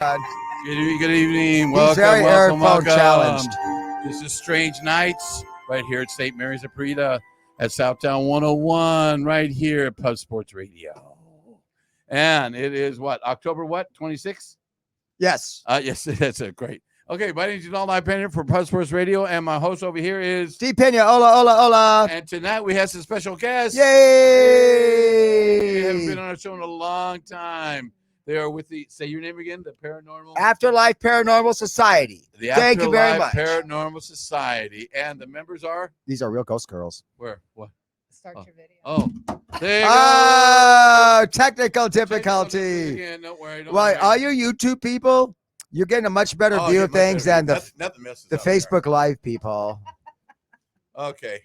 Good evening. He's Welcome, very welcome, earphone welcome. challenged. This is Strange Nights right here at St. Mary's of Parida at Southtown 101 right here at Pub Sports Radio. And it is what? October what? 26th? Yes. Yes, that's great. Okay, my name is Donald Pena for Pub Sports Radio, and my host over here is Steve Pena. Hola, hola, hola. And tonight we have some special guests. Yay! They haven't been on our show in a long time. They are with say your name again, the Paranormal Afterlife Paranormal Society. The Thank you very Afterlife much. Paranormal Society. And the members are? These are real ghost girls. Where? What? Start your video. Oh, there you Oh, technical go. difficulty. Again, don't worry. Don't Well, worry. all you YouTube people, you're getting a much better view yeah, of things than the nothing messes the up there. Facebook Live people. Okay,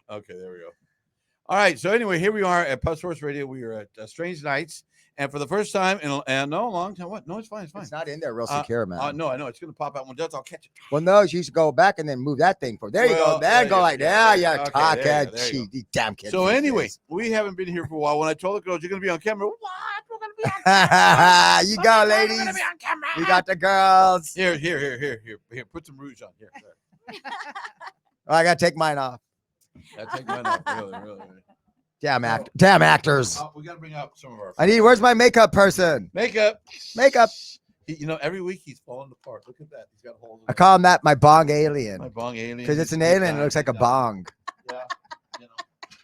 there we go. All right, so anyway, here we are at Pub Sports Radio. We are at Strange Nights, and for the first time in a long time. What? No, it's fine. It's not in there real secure, man. No, I know it's going to pop out when it does. I'll catch it. Well, no, you should go back and then move that thing for. There you go. There you go. Like, yeah, yeah. yeah. Okay, Talk there you at go, there you these damn kids. So these anyway, days. we haven't been here for a while. When I told the girls you're going to be on camera, what? We're going to be on camera. You go, ladies. We're going to be on camera. We got the girls. Here. Put some rouge on here. Oh, I gotta take mine off. Take mine off. Really. Damn actors. We got to bring out some of our. Where's my makeup person? Makeup. Every week he's falling apart. Look at that. He's got holes. I call him that my bong alien. My bong alien. Because it's an alien. It looks like a bong. Yeah.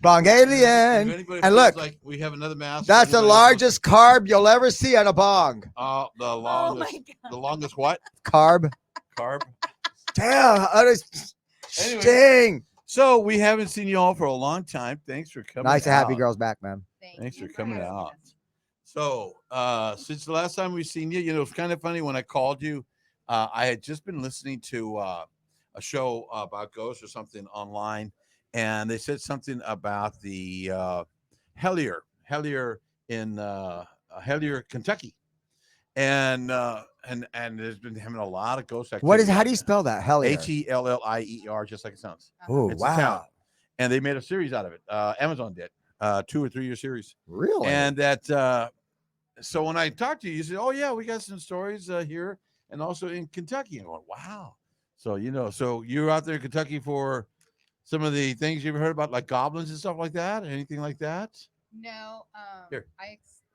Bong alien. If anybody And feels look, like we have another mask. that's the anybody largest carb you'll ever see on a bong. else- the Oh longest. my God. The longest what? Carb. Carb. Damn. Anyway. Sting. So we haven't seen you all for a long time. Thanks for coming. Nice to have you out. girls back, man. Thanks you for coming having out. us. So since the last time we've seen you, it's kind of funny when I called you. I had just been listening to a show about ghosts or something online, and they said something about the Hellier in Hellier, Kentucky, and there's been having a lot of ghost activity. What is? How do you spell that? Hellier. Hellier, just like it sounds. Oh, It's a town. wow. And they made a series out of it. Amazon did 2 or 3 year series. Really? And that, so when I talked to you, you said, "Oh yeah, we got some stories here, and also in Kentucky." And I went, "Wow!" So so you're out there in Kentucky for some of the things you've heard about, like goblins and stuff like that, anything like that? No, Here.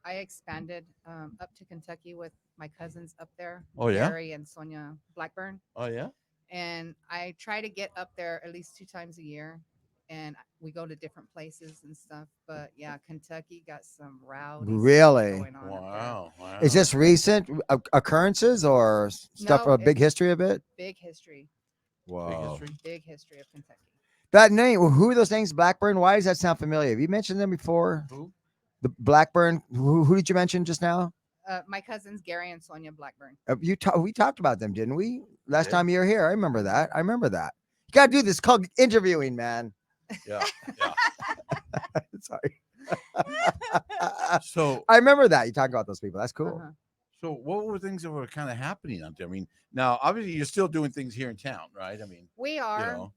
I expanded up to Kentucky with my cousins up there. Oh, yeah? Gary and Sonia Blackburn. Oh yeah. And I try to get up there at least 2 times a year. And we go to different places and stuff. But yeah, Kentucky got some rowdy stuff Really? going on up there. Wow. Is this recent occurrences or stuff? No, A big history of it? Big history. Whoa. Big history of Kentucky. That name, who are those names? Blackburn? Why does that sound familiar? Have you mentioned them before? Who? The Blackburn. Who did you mention just now? My cousins, Gary and Sonia Blackburn. We talked about them, didn't we? Last did. time you were here. I remember that. You got to do this. It's called interviewing, man. Yeah. Sorry. So I remember that. You talked about those people. That's cool. Uh-huh. so what were things that were kind of happening out there? I mean, now obviously you're still doing things here in town, right? I mean, We are, know.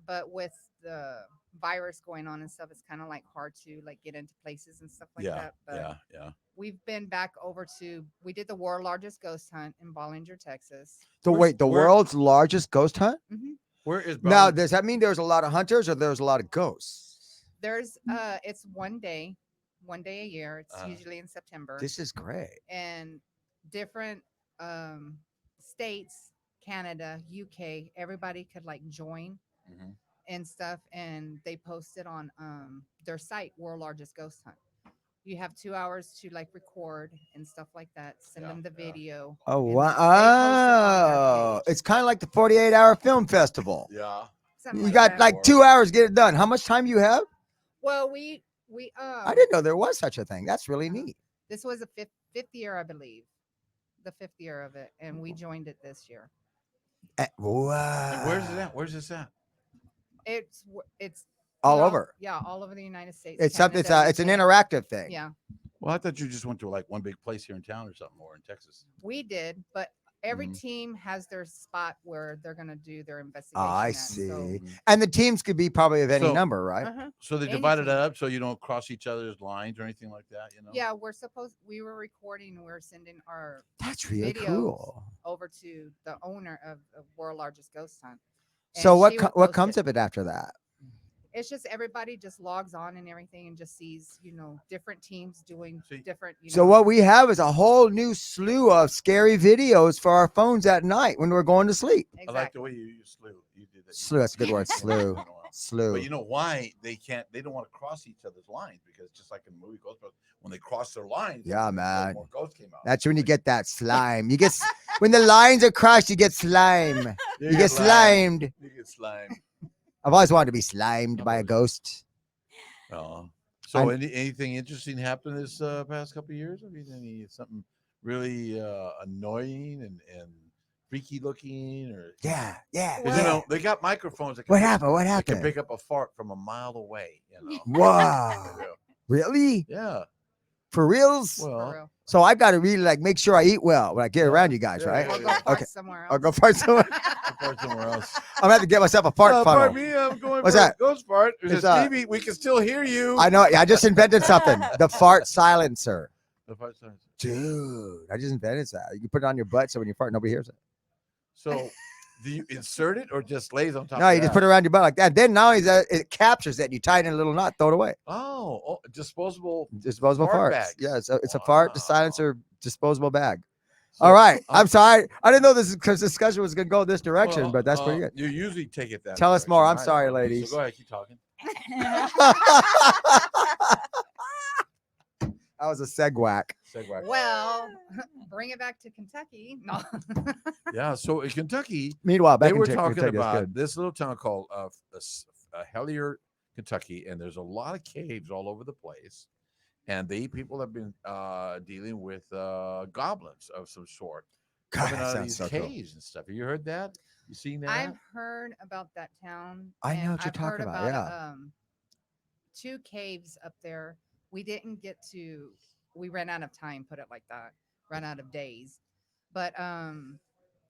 but with the virus going on and stuff, it's kind of like hard to like get into places and stuff like that. But yeah. we've been back over we did the world largest ghost hunt in Bollinger, Texas. So Where's- wait, the where- world's largest ghost hunt? Where is Now, Brown- does that mean there's a lot of hunters or there's a lot of ghosts? There's it's one day a year. It's usually in September. This is great. And different states, Canada, UK, everybody could like join Mhm. and stuff, and they posted on their site World Largest Ghost Hunt. You have 2 hours to like record and stuff like that. Send them the video. Oh, and wow. they post it on their page. It's kind of like the 48-hour film festival. Yeah. Something You got that. like 2 hours to get it done. How much time do you have? Well, we I didn't know there was such a thing. That's really neat. this was the fifth year, I believe, the 5th year of it, and we joined it this year. Wow. And where's it at? Where's this at? It's All throughout- over. Yeah, all over the United States. It's something. Canada, It's an UK. interactive thing. Yeah, Well, I thought you just went to like one big place here in town or something, or in Texas. we did, but every Mhm. team has their spot where they're gonna do their Oh, investigation I at. see. So, And the teams could be probably of any So- number, right? So they Any divided it team. up so you don't cross each other's lines or anything like that. You know. yeah, we were recording. We're sending our That's really videos cool. over to the owner of World Largest Ghost Hunt. So and what she will what post comes it. of it after that? It's just everybody just logs on and everything and just sees, different teams doing See- different. So what we have is a whole new slew of scary videos for our phones at night when we're going to sleep. I like Exactly. the way you use slew. You did that. Slew, that's a good word, slew. Slew. But you know why they can't? They don't want to cross each other's lines because just like in the movie Ghostbusters, when they cross their lines, Yeah, more man. ghosts came out. That's when you get that slime. You get when the lines are crossed, you get slime. You get slimed. You get slimed. I've always wanted to be slimed by a ghost. Oh. So anything interesting happened this past couple of years? I mean, something really annoying and freaky looking, or Yeah. 'cause, Yeah. they got microphones that can What pick- happened? What that can happened? pick up a fart from a mile away. Wow. Really? Yeah. For reals? For Well, real. So I've got to really make sure I eat well when I get around you guys, Yeah, right? Or go yeah. fart Okay. somewhere else. I'll go fart somewhere. fart somewhere else. I'm gonna have to get myself a fart funnel. Pardon me, I'm going What's for that? a ghost fart. It It's, says, Stevie, we can still hear you. I know. I just invented something. The fart silencer. The fart silencer. Dude, I just invented that. You can put it on your butt so when you fart, nobody hears it. So, do you insert it or just lays on top? No, of you just that? put it around your butt like that. Then now it captures it. You tie it in a little knot, throw it away. Oh, disposable. Disposable Fart farts. bags. Yeah, it's a fart Wow. silencer disposable bag. So, All right. I'm- I'm sorry. I didn't know this discussion was going to go this direction, well, but that's pretty good. You usually take it that. Tell us more. I'm direction. sorry, I know. ladies. So go ahead, keep talking. That was a segwack. Segue. Well, bring it back to Kentucky. No. Yeah. So in Kentucky, Meanwhile, back they in were Kentucky, talking that's about good. this little town called Hellier, Kentucky, and there's a lot of caves all over the place, and people have been dealing with goblins of some sort God, coming that out of sounds these so cool. caves and stuff. Have you heard that? You seen that? I've heard about that town. I know and what you're I've heard talking about, yeah. 2 caves up there. We didn't get to. We ran out of time. Put it like that. Ran out of days. But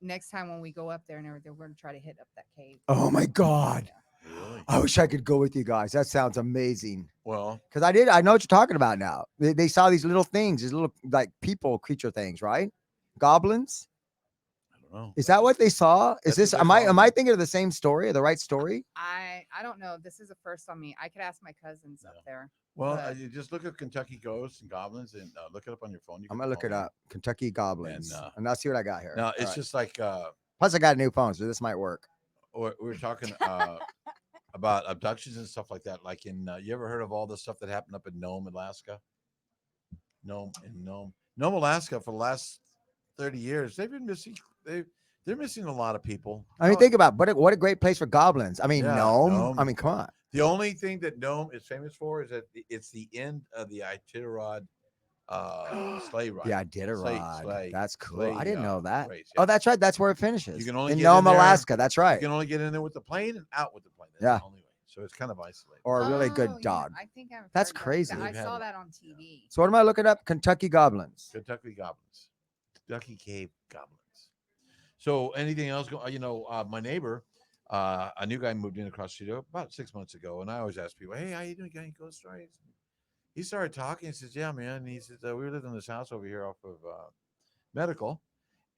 next time when we go up there and everything, we're gonna try to hit up that cave. Oh my God. Really? I wish I could go with you guys. That sounds amazing. Well, Because I know what you're talking about now. They saw these little things, these little like people creature things, right? Goblins. I don't know. Is that what they saw? Is That's this what am they I saw. am I thinking of the same story, the right story? I don't know. This is a first on me. I could ask my cousins up Yeah. there. Well, But- you just look at Kentucky ghosts and goblins and look it up on your phone. You I'm can gonna look phone it me. up. Kentucky Goblins. And, And I'll see what I got here. Now All it's right. just like Plus I got a new phone, so this might work. we were talking about abductions and stuff like that. Like in, you ever heard of all the stuff that happened up in Nome, Alaska? Nome, Alaska, for the last 30 years, they've been missing. They're missing a lot of people. I mean, Oh, think about what a great place for goblins. I mean, Yeah, Nome. Nome. I mean, come on. the only thing that Nome is famous for is that it's the end of the Iditarod sleigh ride. Yeah, I did a Sleigh- ride. sleigh- That's cool. sleigh, I didn't know that. race, Oh, yeah. that's right. That's where it finishes. You can only in get Nome, in there- Alaska. That's right. You can only get in there with the plane and out with the plane. That's Yeah. the only way. So it's kind of isolated. Or a really Oh, good yeah, dog. I think I've That's heard that. crazy. I They've had saw it. that on TV. So what am I looking up? Kentucky Goblins. Kentucky goblins, Kentucky cave goblins. So anything else? My neighbor, a new guy moved in across the street about 6 months ago, and I always ask people, "Hey, how you doing? Got any ghost stories?" He started talking. He says, "Yeah, man." And he says, "We lived in this house over here off of Medical,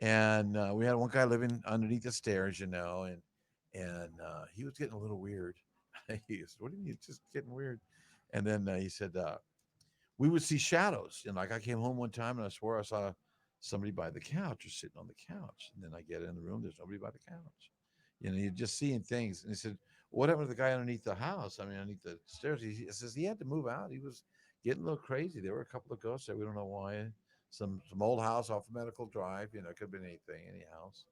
and we had one guy living underneath the stairs, and he was getting a little weird." He said, "What do you mean? It's just getting weird?" And then he said, "We would see shadows, and like I came home one time and I swore I saw somebody by the couch or sitting on the couch, and then I get in the room, there's nobody by the couch. You're just seeing things." And he said, "What happened to the guy underneath the house? I mean, underneath the stairs?" He says he had to move out. He was getting a little crazy. There were a couple of ghosts there. We don't know why. Some old house off of Medical Drive. It could have been anything, any house.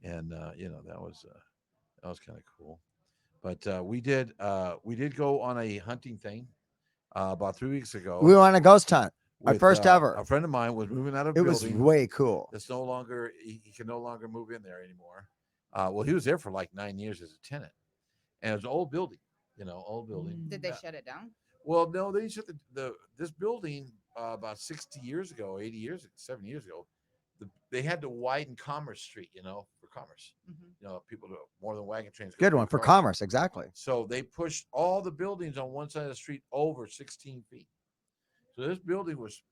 And that was kind of cool. But we did go on a hunting thing about 3 weeks ago. We were on a ghost hunt. Our with, first ever. A friend of mine was moving out of a It was building way cool. that's no longer, he can no longer move in there anymore. Well, he was there for like 9 years as a tenant, and it was an old building, old building. Did they shut it down? Well, no, they shut this building about 60 years ago, 80 years, 70 years ago. they had to widen Commerce Street, for commerce. Mhm. People to more than wagon trains. go Good through one for cars. commerce. Exactly. So they pushed all the buildings on one side of the street over 16 feet. So this building was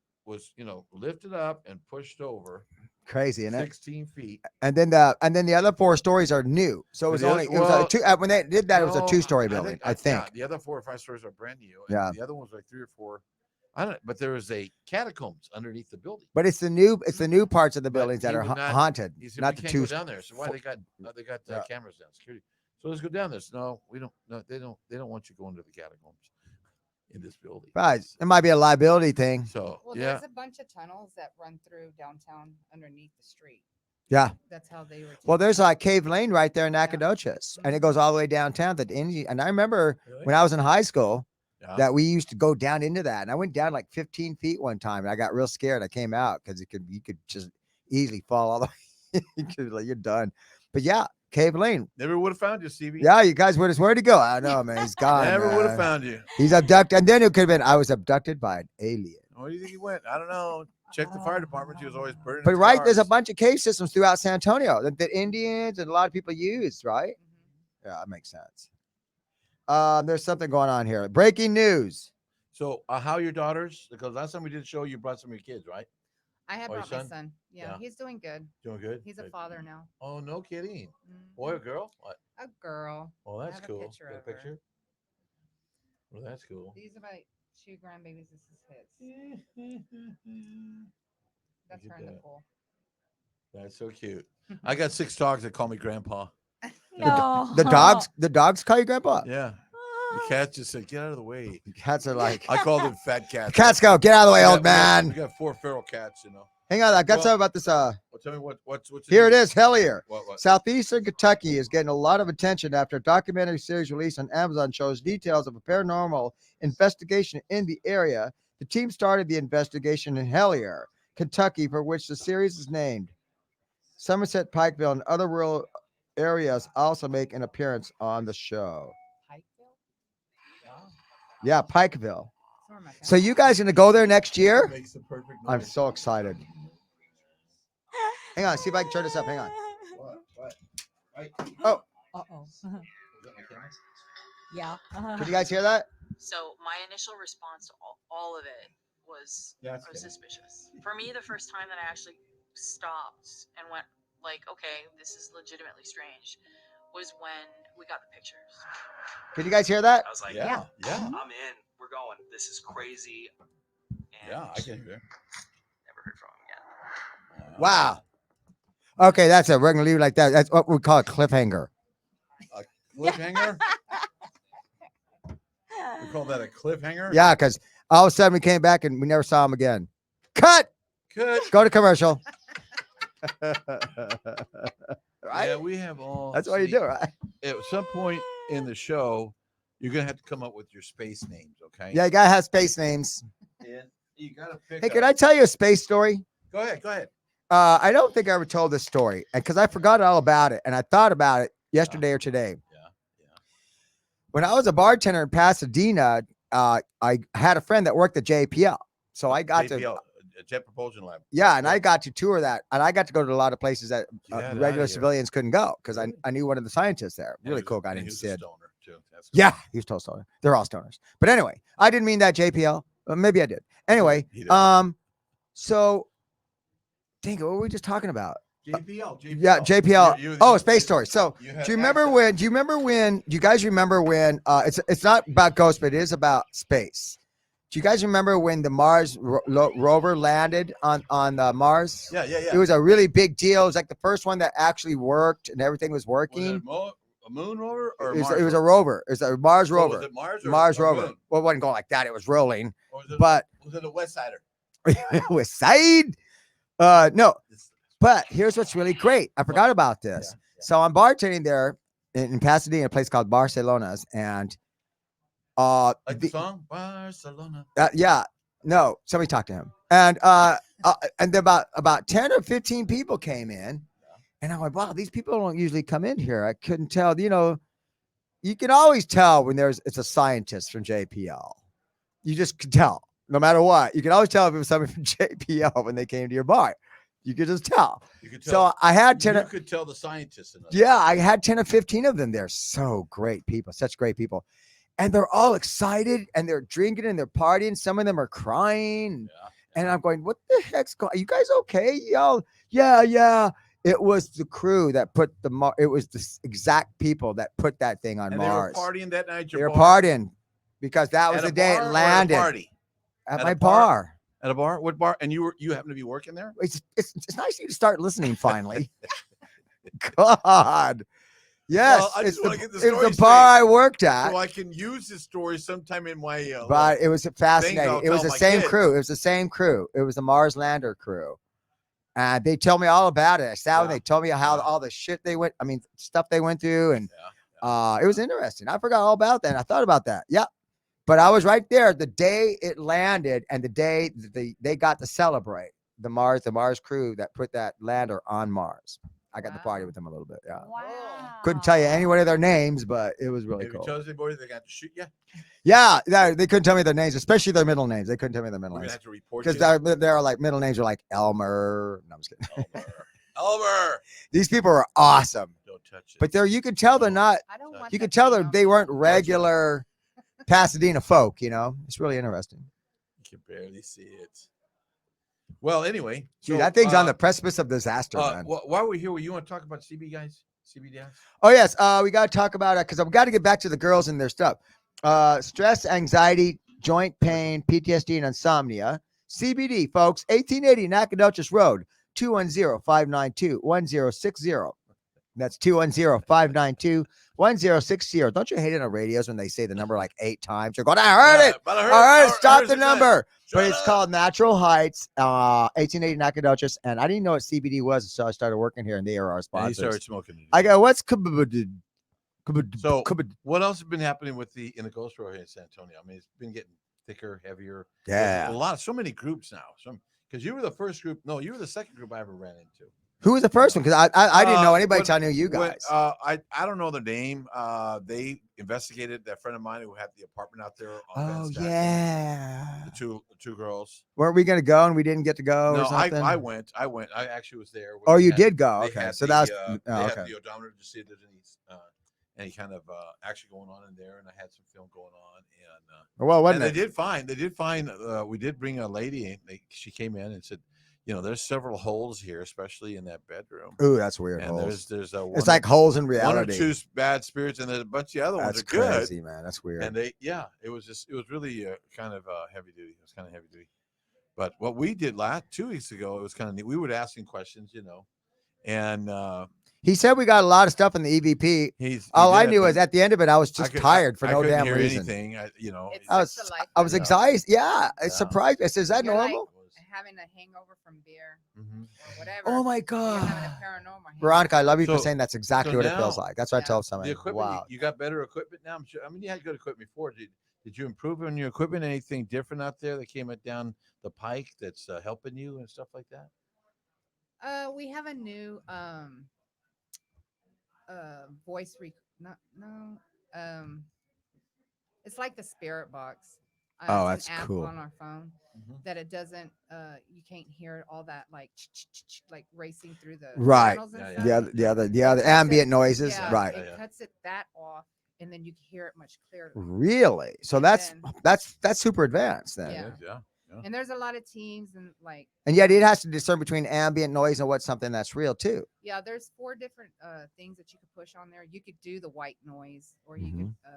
lifted up and pushed over Crazy, isn't it? 16 feet. And then the other 4 stories are new. So it was The other- only it was a well, two when they did that it was a No, 2-story building, I think. Yeah, the other 4 or 5 stories are brand new. And Yeah. the other one's like 3 or 4. I don't. But there was a catacombs underneath the building. But it's the new parts of the But buildings that he are would not- haunted, He said, not we the can't 2. go down there. So why they got Yeah. cameras down, security. So let's go down this. No, we don't. No, they don't want you going to the catacombs in this building. Right. It might be a liability thing. So Well, yeah, there's a bunch of tunnels that run through downtown underneath the street. Yeah. That's how they were. Well, taking there's it. like Cave Lane right there in Nacogdoches, and it goes all the way downtown to the Indian. And I remember Really? when I was in high school yeah. that we used to go down into that, and I went down like 15 feet one time, and I got real scared. I came out because you could just easily fall all the way. You're done. But yeah, Cave Lane. Never would have found you, Stevie. Yeah, you guys would have where'd he go? I know, man. He's gone. Never would man. have found you. He's abducted, and then it could have been I was abducted by an alien. Where do you think he went? I don't know. Check the fire department. He was always burning. But his right, there's a cars. bunch of cave systems throughout San Antonio that Indians and a lot of people use, right? Mhm. Yeah, that makes sense. There's something going on here. Breaking news. So, how are your daughters? Because last time we did a show, you brought some of your kids, right? I have Oh, your brought my son? son. Yeah, Yeah. he's doing good. Doing good. He's a Good. father now. Oh, no kidding. Mhm. Boy or girl? What? A girl. Oh, I that's have a cool. picture Got a of her. picture? Well, that's cool. These are my 2 grandbabies. This is his. That's Look her at in the that. pool. That's so cute. I got 6 dogs that call me grandpa. No. The dogs call you grandpa. Yeah. The cats just said, get out of the way. The cats are like, I call them fat cats. cats go, get out of the way, We old got- We man. got 4 feral cats, Hang on, I got Well- something about this. Well, tell me what's the Here it news? is, Hellier. What? Southeastern Kentucky is getting a lot of attention after a documentary series released on Amazon shows details of a paranormal investigation in the area. The team started the investigation in Hellier, Kentucky, for which the series is named. Somerset, Pikeville, and other rural areas also make an appearance on the show. Pikeville? Wow. Yeah, Pikeville. That's where my So family- you guys gonna go there next year? Makes the perfect I'm noise. so excited. Hang on, see if I can turn this up. Hang on. What? Right. Uh-oh. Was that my camera? Yeah. Can you guys hear that? So my initial response to all of it was Yeah, I it's was good. suspicious. For me, the first time that I actually stopped and went like, okay, this is legitimately strange, was when we got the pictures. Can you guys hear that? I was like, Yeah. I'm in. We're going. This is crazy. And Yeah, I can hear. never heard from him again. Wow. Okay, that's it. We're gonna leave it like that. That's what we call a cliffhanger. Cliffhanger? We call that a cliffhanger? Yeah, because all of a sudden we came back and we never saw him again. Cut. Good. Go to commercial. Right? Yeah, we have all. That's what you see, do, right? At some point in the show, you're gonna have to come up with your space names, okay? Yeah, you gotta have space names. And you gotta pick. Hey, can up- I tell you a space story? Go ahead. Go ahead. I don't think I ever told this story, and because I forgot all about it, and I thought about it yesterday or today. Yeah. When I was a bartender in Pasadena, I had a friend that worked at JPL, so I got to JPL, Jet Propulsion Lab. yeah, and I got to tour that, and I got to go to a lot of places that Get outta regular here. cilians couldn't go because I knew one of the scientists there. And Really he was- cool guy and he named was a Sid. stoner, too. That's cool. Yeah, he was total stoner. They're all stoners. But anyway, I didn't mean that JPL. Maybe I did. Anyway, He did. so dang it, what were we just talking about? JPL. Yeah, JPL. You- Oh, space story. So you had do you remember access. when? Do you guys remember when? It's not about ghosts, but it is about space. Do you guys remember when the Mars rover landed on Mars? Yeah. It was a really big deal. It was like the first one that actually worked and everything was Was it working. a moon rover or a It Mars was a rover. It was a Mars Oh, rover. Was it Mars or Mars or rover. moon? Well, it wasn't going like that. It was rolling, Or was it, but was it a West Sider? with side. No, but here's what's really great. I forgot about this. Yeah. So I'm bartending there in Pasadena, a place called Barcelona's, and Like the the- song Barcelona. yeah, no, somebody talked to him, and then about 10 or 15 people came in, and I'm like, wow, these people don't usually come in here. I couldn't tell. You can always tell when it's a scientist from JPL. You just can tell, no matter what. You can always tell if it was somebody from JPL when they came to your bar. You could just tell. You could So tell. I had 10. You could tell the scientists. In us. Yeah, I had 10 or 15 of them there. So great people, such great people. And they're all excited and they're drinking and they're partying. Some of them are crying. Yeah. And I'm going, what the heck's going on? Are you guys okay? Y'all, yeah. It was the crew that put it was the exact people that put that thing on And Mars. they were partying that night. They were partying because that was At a the day bar it or at a landed party? at At my a bar? bar. At a bar? What bar? And you happen to be working there? It's nice of you to start listening finally. God. Yes, Well, I just wanna get the it's the story bar I worked at. So I can use this story sometime in my. But it was fascinating. I'll It was tell the my same kids. crew. It was the same crew. It was the Mars Lander crew. And they tell me all about it. I sat and Yeah. they told me how Yeah. all the shit stuff they went through. And Yeah. it was interesting. I forgot all about that. And I thought about that. Yeah. But I was right there the day it landed and the day they got to celebrate the Mars crew that put that lander on Mars. I got to party Wow. with them a little bit. Yeah. Wow. Couldn't tell you any one of their names, but it was really If you cool. chose anybody, they got to shoot you. Yeah, they couldn't tell me their names, especially their middle names. They couldn't tell me their middle We're gonna names have to report because you. they're like middle names are like Elmer. No, I'm just kidding. Elmer. These people are awesome, Don't touch it. but you could tell they're not. I don't want You that could tell to that know. they weren't regular Pasadena folk. It's really interesting. You can barely see it. Well, anyway, Dude, so, that thing's on the precipice of disaster, man. While we're here, you want to talk about CB guys? CB guys? Oh yes, we got to talk about it because I've got to get back to the girls and their stuff. Stress, anxiety, joint pain, PTSD, and insomnia. CBD, folks, 1880 Nacogdoches Road, 210-592-1060. That's 210-592-1060. Don't you hate it on radios when they say the number like 8 times? You're going, I heard it. But I heard it. Stop heard the it. number. But Shut it's up. called Natural Heights, 1880 Nacogdoches. And I didn't know what CBD was until I started working here, and they are our And he sponsors. started smoking it. I go, what's So, what else has been happening in the Ghost Road here in San Antonio? I mean, it's been getting thicker, heavier. Yeah. There's so many groups now. Because you were the first group. No, you were the second group I ever ran into. Who was the first one? Because I didn't know anybody when- till I knew you when, guys. I don't know their name. They investigated that friend of mine who had the apartment out there. On Van Oh Stacken. yeah. The two girls. Weren't we gonna go and we didn't get to go? No, or something? I went. I actually was there. Oh, you They did go. they Okay, had so the, that's they oh, had okay. the odometer to see if there's any kind of action going on in there, and I had some film going on, Well, and wasn't they it? did find. We did bring a lady in. She came in and said, there's several holes here, especially in that bedroom. Ooh, that's weird. And Holes. there's a It's like holes in one or reality. two bad spirits, and there's a bunch of the other That's ones are good. crazy, man. That's weird. And it was really kind of heavy duty. It was kind of heavy duty. But what we did 2 weeks ago, it was kind of neat. We were asking questions, and He said we got a lot of stuff in the EVP. All I knew was at the end of it, I was just tired for no couldn't damn hear reason. anything. It's I was, such a life I was for me. excited. Yeah, Yeah. it surprised me. I said, "Is that You're like- normal?" Having a hangover from beer Mhm. or whatever. Oh my You're having god, a paranormal hangover. Veronica, I love you for So- saying that's exactly so what it feels now- like. That's what I Yeah. tell The somebody. equipment, Wow. you got better equipment now. I'm sure. I mean, you had good equipment before. Did you improve on your equipment? Anything different out there that came down the pike that's helping you and stuff like that? We have a new voice it's like the spirit box. Oh, it's that's an app cool. on our phone Mhm. that it doesn't you can't hear all that like like racing through the Right. channels and Yeah, stuff. The cuts ambient it- noises. yeah, Right. It Yeah. cuts that off and then you can hear it much clearer. Really? So And that's then- that's super advanced then. Yeah. Yeah. And there's a lot of teams and like And yet it has to discern between ambient noise and what's something that's real too. yeah, there's 4 different things that you could push on there. You could do the white noise or you Mhm. could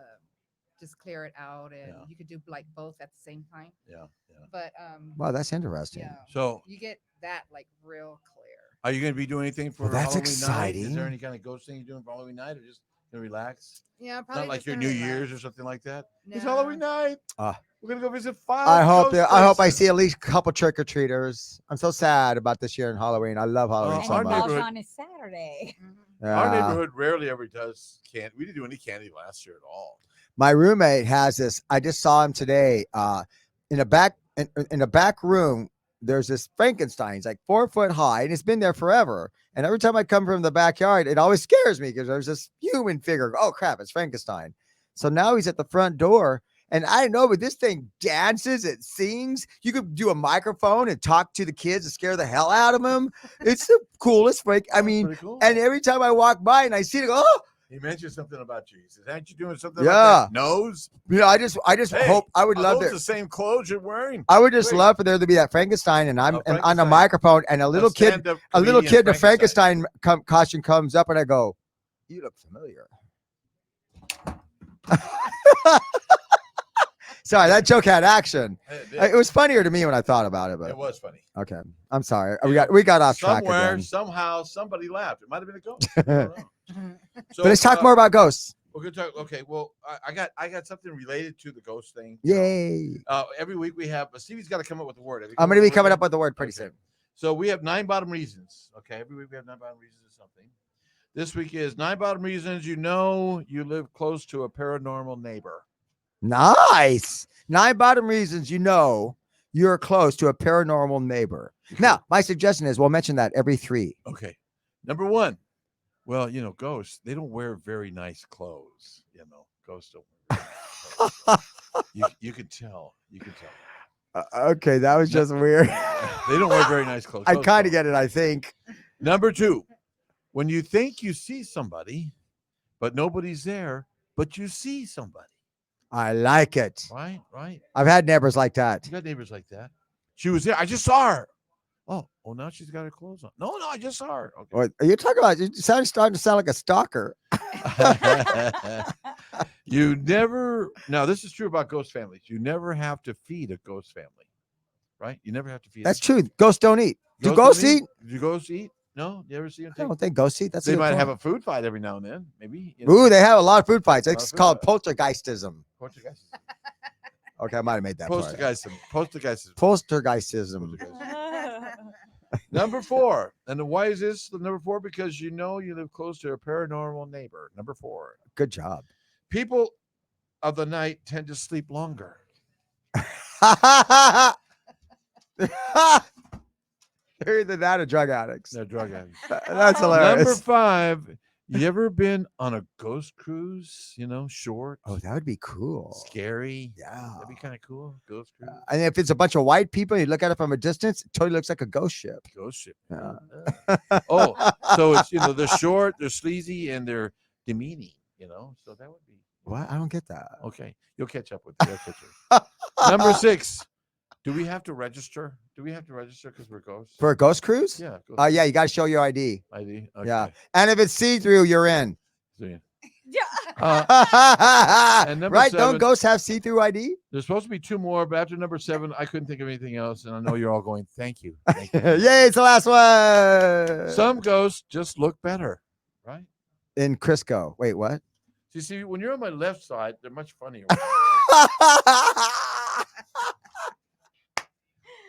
just clear it out and Yeah. you could do like both at the same time. Yeah. But Wow, that's interesting. yeah, So, you get that like real clear. are you going to be doing anything for Well, that's Halloween night? Is exciting. there any kind of ghost thing you're doing for Halloween night, or just gonna relax? Yeah, It's probably not like just your gonna New Year's or relax. something like that. It's No. Halloween night. Ah. We're gonna go visit 5. I hope ghost I hope I places. see at least a couple trick or treaters. I'm so sad about this year in Halloween. I love Halloween Oh, And so our it much. falls neighborhood- on a Saturday. Mhm. Our Yeah. neighborhood rarely ever does candy. We didn't do any candy last year at all. My roommate has this. I just saw him today. In a back room, there's this Frankenstein. He's like 4 foot high, and it's been there forever. And every time I come from the backyard, it always scares me because there's this human figure. Oh crap, it's Frankenstein. So now he's at the front door, And I don't know, but this thing dances, it sings. You could do a microphone and talk to the kids and scare the hell out of them. It's the coolest freak. I That's mean, pretty cool. and every time I walk by and I see it, I go, oh, He mentioned something about you. He says, "Aren't you doing something Yeah. like that?" Nose. you know, I just Hey, hope I would Are love those to. the same clothes you're wearing? I would just Wait. love for there to be that Frankenstein, and I'm A and on a Frankenstein. microphone, and a little kid, stand-up a little comedian kid in a Frankenstein costume comes up, and I go, "You look familiar." Sorry, that joke had action. It was funnier to me when I thought about it, but It was funny. okay. I'm sorry. You We know, got off track Somewhere, again. somehow, somebody laughed. It might have been a ghost. I don't know. So, But let's talk more about ghosts. We're gonna talk. Okay. Well, I got something related to the ghost thing. you know. Yay! Every week we have. Stevie's got to come up with a word. Have you I'm come going to be with a word coming yet? up with the word pretty Okay. soon. So we have 9 bottom reasons. Okay. Every week we have 9 bottom reasons or something. This week is 9 bottom reasons you know you live close to a paranormal neighbor. Nice. 9 bottom reasons you know you're close to a paranormal neighbor. Now, my suggestion is we'll mention that every 3. Okay. Number 1. Well, ghosts, they don't wear very nice clothes. Ghosts don't wear very nice clothes. You could tell. You could tell. Okay, that was just weird. They don't wear very nice clothes. I Ghosts kind of don't. get it, I think. Number 2. When you think you see somebody, but nobody's there, but you see somebody. I like it. Right? Right. I've had neighbors like that. You got neighbors like that. She was there. I just saw her. Oh, now she's got her clothes on. No, I just saw her. Okay. What are you talking about? It sounds starting to sound like a stalker. You never. Now, this is true about ghost families. You never have to feed a ghost family, right? You never have to feed. That's them. true. Ghosts don't eat. Do Ghosts ghosts don't eat? Do ghosts eat? No, you ever see them? I don't think ghosts eat. That's a They good might point. have a food fight every now and then. Maybe. Ooh, they have a lot of food fights. A lot It's of food called fights. poltergeistism. Poltergeist. Okay, I might have made that part. Poltergeist. Poltergeistism. Number 4. And why is this the number 4? Because you know you live close to a paranormal neighbor. Number 4. Good job. People of the night tend to sleep longer. They're either that or drug addicts. They're drug addicts. That's Number hilarious. 5. You ever been on a ghost cruise? Short, Oh, that would be cool. scary. Yeah. That'd be kind of cool. Ghost cruise. And if it's a bunch of white people, you look at it from a distance, it totally looks like a ghost ship. Ghost ship. Yeah. Oh, so it's they're short, they're sleazy, and they're demeaning. So that would be What? I don't get that. okay. You'll catch up with it. Number 6. Do we have to register? Do we have to register because we're ghosts? For a ghost cruise? Yeah. Yeah, you got to show your ID. ID. Yeah. Okay. And if it's see-through, you're in. See. Yeah. And number Right? 7, Don't ghosts have see-through ID? there's supposed to be 2 more, but after number 7, I couldn't think of anything else, and I know you're all going, "Thank you." Thank you. Yay, it's the last one. Some ghosts just look better, right? In Crisco. Wait, what? See, when you're on my left side, they're much funnier.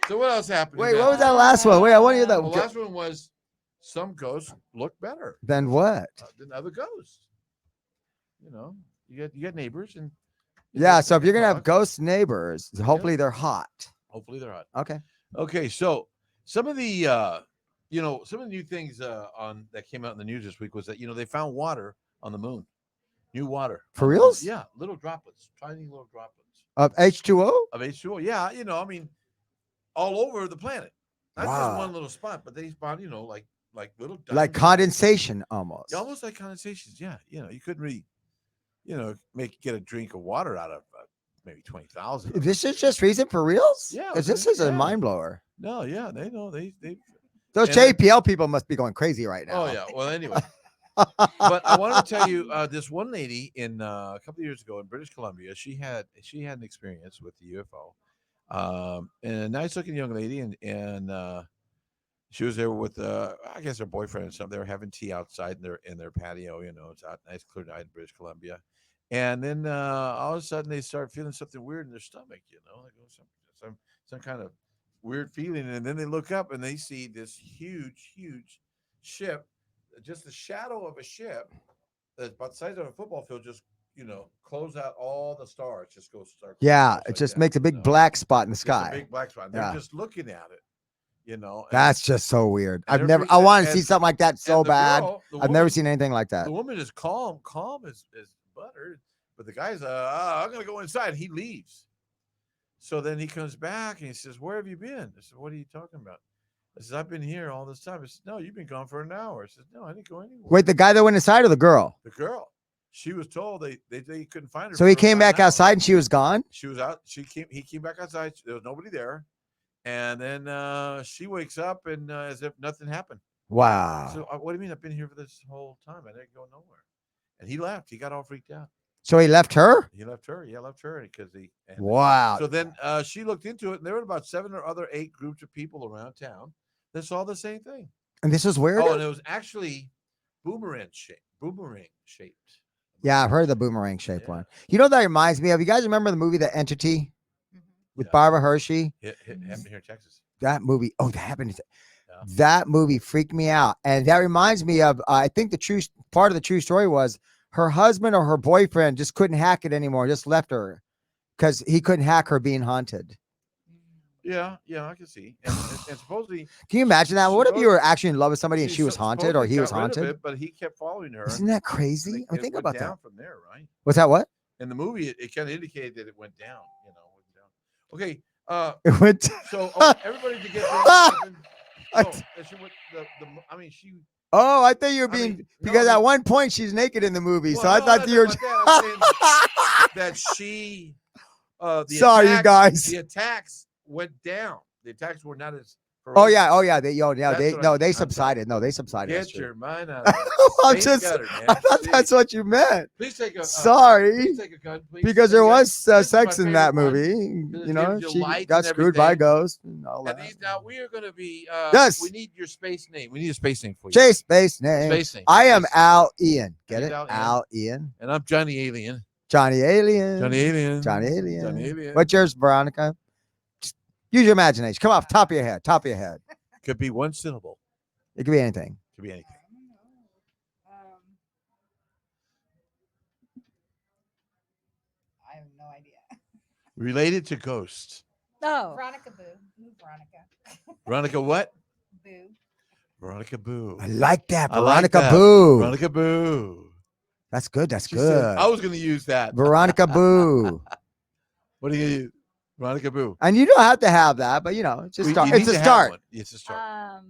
So what else happened? Wait, what was that last one? Wait, I want to hear that. The last one was some ghosts look better Then what? than other ghosts. You get neighbors and Yeah, so if you're gonna have talk. ghost neighbors, hopefully they're hot. Hopefully they're hot. Okay. Okay, so some of the some of the new things on that came out in the news this week was that they found water on the moon, new water. For on the moon. reals? Yeah, little droplets, tiny little droplets Of H2O? of H2O. Yeah, all over the planet, not just Wow. one little spot, but they spawned, like little Like diamonds. condensation almost. Yeah, almost like condensations. Yeah, you couldn't really, get a drink of water out of maybe 20,000. This is just reason for reals? Yeah, Because this is a yeah. mind blower. No, yeah, they know they. Those And then- JPL people must be going crazy right now. Oh yeah. Well, anyway. But I wanted to tell you, this one lady in a couple of years ago in British Columbia, she had an experience with the UFO, and a nice looking young lady, and she was there with I guess her boyfriend and something. They were having tea outside in their patio. It's out nice clear night in British Columbia, and then all of a sudden they start feeling something weird in their stomach. Like some kind of weird feeling, and then they look up and they see this huge ship, just the shadow of a ship that's about the size of a football field, just close out all the stars, just goes start. Yeah, goes it like just that, makes a big black spot in the just a sky. big black spot. And Yeah. They're just looking at it, and That's just so weird. and I've they're never, freaked I out, want to see and- something like that so and the bad. girl, the I've never woman- seen anything like that. The woman is calm as butter, But the guy's, I'm gonna go inside. He leaves. So then he comes back and he says, "Where have you been?" I said, "What are you talking about?" I said, "I've been here all this time." I said, "No, you've been gone for an hour." I said, "No, I didn't go anywhere." Wait, the guy that went inside or the girl? The girl, she was told they couldn't find her. So he for came about an back hour. outside and she was gone. She was out. He came back outside. There was nobody there, and then she wakes up and as if nothing happened. Wow. So what do you mean? I've been here for this whole time. I didn't go nowhere. And he left. He got all freaked out. So he left her? He left her. Yeah, left her because he. And Wow. So then she looked into it, and there were about 7 or other 8 groups of people around town that saw the same thing. And this was weird. Oh, and it was actually boomerang shaped. Yeah, I've heard the boomerang shaped Yeah. one. You know what that reminds me of? You guys remember the movie The Entity Mhm. with Yeah. Barbara Hershey? Happened here in Texas. That movie. Oh, that happened. Yeah. That movie freaked me out. And that reminds me of, I think the true part of the true story was her husband or her boyfriend just couldn't hack it anymore, just left her because he couldn't hack her being haunted. Yeah, I can see. And supposedly Can you imagine that? What if you Suppose- were actually in love with somebody and she was haunted or supposedly he was got rid of haunted? it, but he kept following her. Isn't that and crazy? I it mean, think went about down that. from there, right? What's that? What? In the movie, it kind of indicated that it went down. Went down. Okay. It went. So everybody to get she. Oh, I thought you were I being mean, because no, I at mean- one point she's naked in the movie, Well, so I no, thought I'm you were. not talking about that. I'm saying that she. The Sorry, you attacks- guys. The attacks went down. The attacks were not as. Oh yeah. They That's they what no, I'm they saying. subsided. No, they subsided. That's Get true. your mind out of it. I'm Space just. gutter, man. I thought Please. that's what you meant. Please take a. Sorry, Please take a gun, please. because Take there a gun. was This is sex my in that favorite one, movie. 'cause it You know, gives you she light got and screwed by everything. ghosts and all And that. now we are going to be. Yes. We need your space name. We need a space name for you. Chase space name. Space name. I am Space. Al Ian. Get He's it? Al Ian. Al Ian. And I'm Johnny Alien. Johnny Alien. Johnny Alien. Johnny Alien. Johnny Alien. What's yours, Veronica? Just use your imagination. Come off top of your head. Top of your head. Could be one syllable. It could be anything. Could be anything. I have no idea. Related to ghosts. Oh, Veronica Boo. Boo Veronica. Veronica what? Boo. Veronica Boo. I like that. I like Veronica that. Boo. Veronica Boo. That's good. That's She good. said- I was going to use that. Veronica Boo. What do you use? Veronica Boo. And you don't have to have that, but you know, it's a We- start. you It's need a to have start. one. It's a start.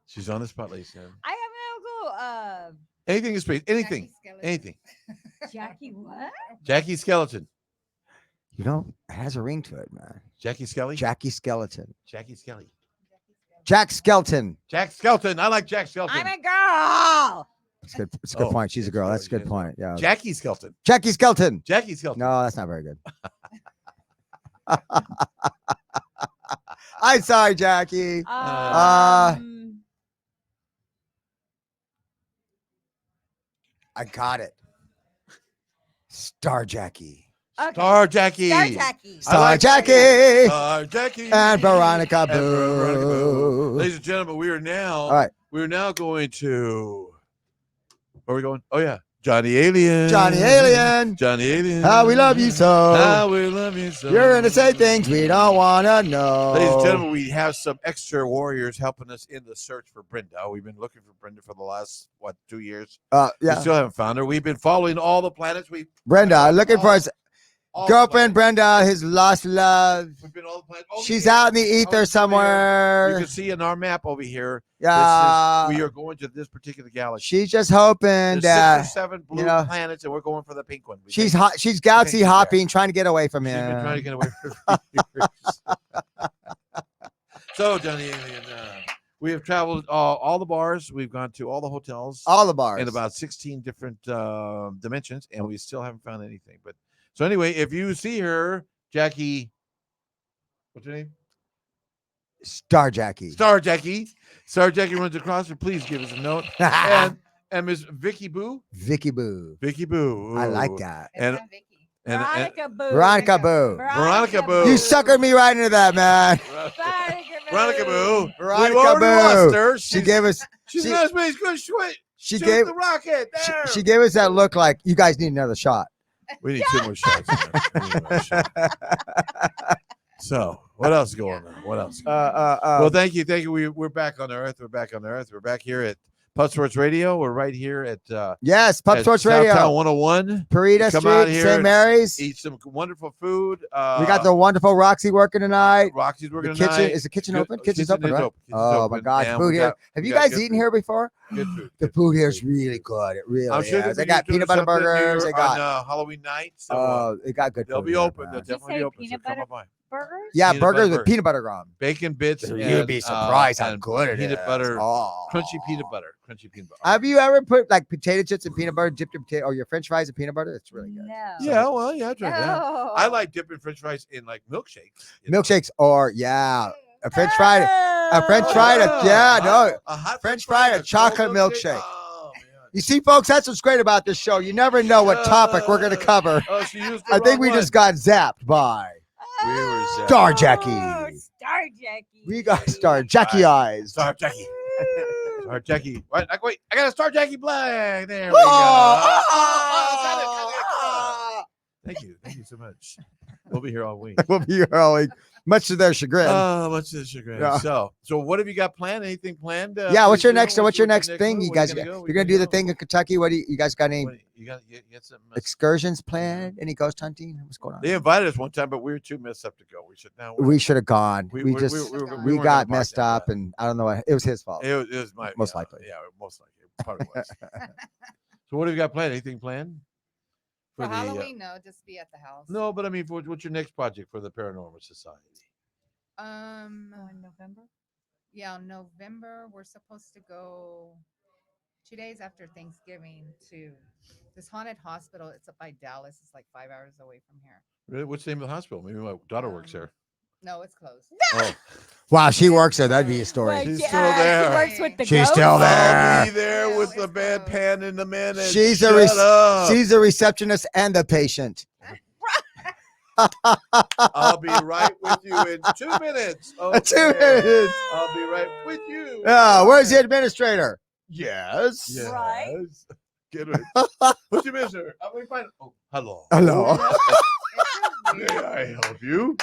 She's on the spot, ladies and gentlemen. I have no clue. Anything in space. Anything. Jackie Skeleton. Anything. Jackie, what? Jackie Skeleton. You know, it has a ring to it, man. Jackie Skelly. Jackie Skeleton. Jackie Skelly. Jack Skelton. Jack Skelton. I like Jack Skelton. I'm a girl. It's good. It's a good Oh, point. She's a it's girl. good. That's a good She's a point. Yeah. Jackie Skelton. Jackie Skelton. Jackie Skelton. No, that's not very good. I'm sorry, Jackie. I got it. Star Jackie. Okay. Star Jackie. Star Jackie. I Star like Jackie. Star Jackie. And Veronica And Veronica Boo. Boo. Ladies and gentlemen, we are now. All right. We are now going to. Where are we going? Oh yeah, Johnny Alien. Johnny Alien. Johnny Alien. How we love you so. How we love you so. You're going to say things we don't want to know. Ladies and gentlemen, we have some extra warriors helping us in the search for Brenda. We've been looking for Brenda for the last 2 years. We Yeah. still haven't found her. We've been following all the planets. Brenda, looking for his All the girlfriend, planets. Brenda, his lost love. We've been all the planets. Oh, She's yeah. out in the Oh, ether she's over here. You somewhere. can see in our map over here. Yeah. We are going to this particular galaxy. She's just hoping There's that 6 or 7 blue know, planets, and we're going for the pink one. We she's think hot. She's galaxy she's there. hopping, trying to get away from She's him. been trying to get away from years. So, Johnny Alien, we have traveled all the bars. We've gone to all the hotels All the bars. in about 16 different dimensions, and we still haven't found anything. But so anyway, if you see her, Jackie, what's her name? Star Jackie. Star Jackie. Star Jackie runs across her. Please give us a note. And Miss Vicky Boo. Vicky Boo. Vicky Boo. I like Ooh. that. It's And- not Vicky. And, Veronica Boo. Veronica Boo. Veronica Boo. You suckered me right into that, man. Veronica Boo. Veronica We've already Boo. lost her. She gave us. She's she- not space. Good shoot. She Shoot gave. the rocket. She, There. she gave us that look like you guys need another shot. We need 2 more shots. In there. We need another shot. So, what else is going on? What else? Well, thank you. We're back on Earth. We're back on Earth. We're back here at Pub Sports Radio. We're right here at Yes, Pub at Sports Southtown Radio. 101. Purita Come out Street, here St. and Mary's. Eat some wonderful food. We got the wonderful Roxy working tonight. Roxy's The working kitchen tonight. is the kitchen Good- open? Kitchen's open, is right? open. Kitchen's Oh my open, gosh, and food we here. got- Have we you got guys good eaten food. here before? Good food. The good food here food. is really good. It really I'm sure is. They they're got doing peanut butter something burgers. here They got on Halloween night. So they got good they'll food be here, open. man. They'll Did you definitely say be open. So peanut come butter? on by. Burgers? Yeah, peanut burgers butter with peanut butter on. Bacon bits. You'd and, be surprised how and good it is. peanut butter, Oh. crunchy peanut butter, crunchy peanut butter. Have you ever put like potato chips and peanut butter, dipped your potato or your French fries in peanut butter? It's really good. No. Yeah, well, yeah, I tried that. No. I like dipping French fries in like milkshakes. you know. Milkshakes or a French fry, a French Oh. fry, no. a hot French fry, a cold chocolate milkshake. Oh, man. You see, folks, that's what's great about this show. You never know what topic we're going to cover. Oh, she used the I think wrong we one. just got zapped by. We were zapped. Star Jackie. Oh, Star Jackie. We got Star Jackie eyes. Star Jackie. Star Jackie. Wait, I got a Star Jackie Black. There we Oh, go. Got it. Thank you so much. We'll be here all week. We'll be here all week, much to their chagrin. Oh, much to the chagrin. Yeah. So what have you got planned? Anything planned? Yeah, what's your please next? do? What's your next thing? one? You Where guys, gonna go? you're Where gonna do the go? thing in Kentucky. What do you guys got? Any What, you got something? excursions planned? Any ghost hunting? What's going on? They invited us one time, but we were too messed up to go. We should now. We should have gone. We- We we- just we weren't we gonna got park messed that up, bad. and I don't know what it was his fault. It was my Most yeah, likely. Yeah, most likely. It probably was. So what have you got planned? Anything planned For the, Halloween, no, just be at the house. No, but I mean, what's your next project for the Paranormal Society? Oh, in November? Yeah, in November we're supposed to go 2 days after Thanksgiving to this haunted hospital. It's up by Dallas. It's like 5 hours away from here. Really? What's the name of the hospital? Maybe my daughter works there. No, it's closed. Oh, Wow, she works there. That'd be a story. Wait, She's yeah, still there. She works with the She's ghosts? still there. I'll be there Yeah, with the it's bad closed. pan in the minute. She's a Shut rec- up. She's the receptionist and the patient. I'll be right with you in 2 minutes. 2 Okay. minutes. I'll be right with you. Yeah, where's the administrator? Yes. Yes. Right. Get it. What's your business? I'm going to find. Oh, hello. Hello. May I help you?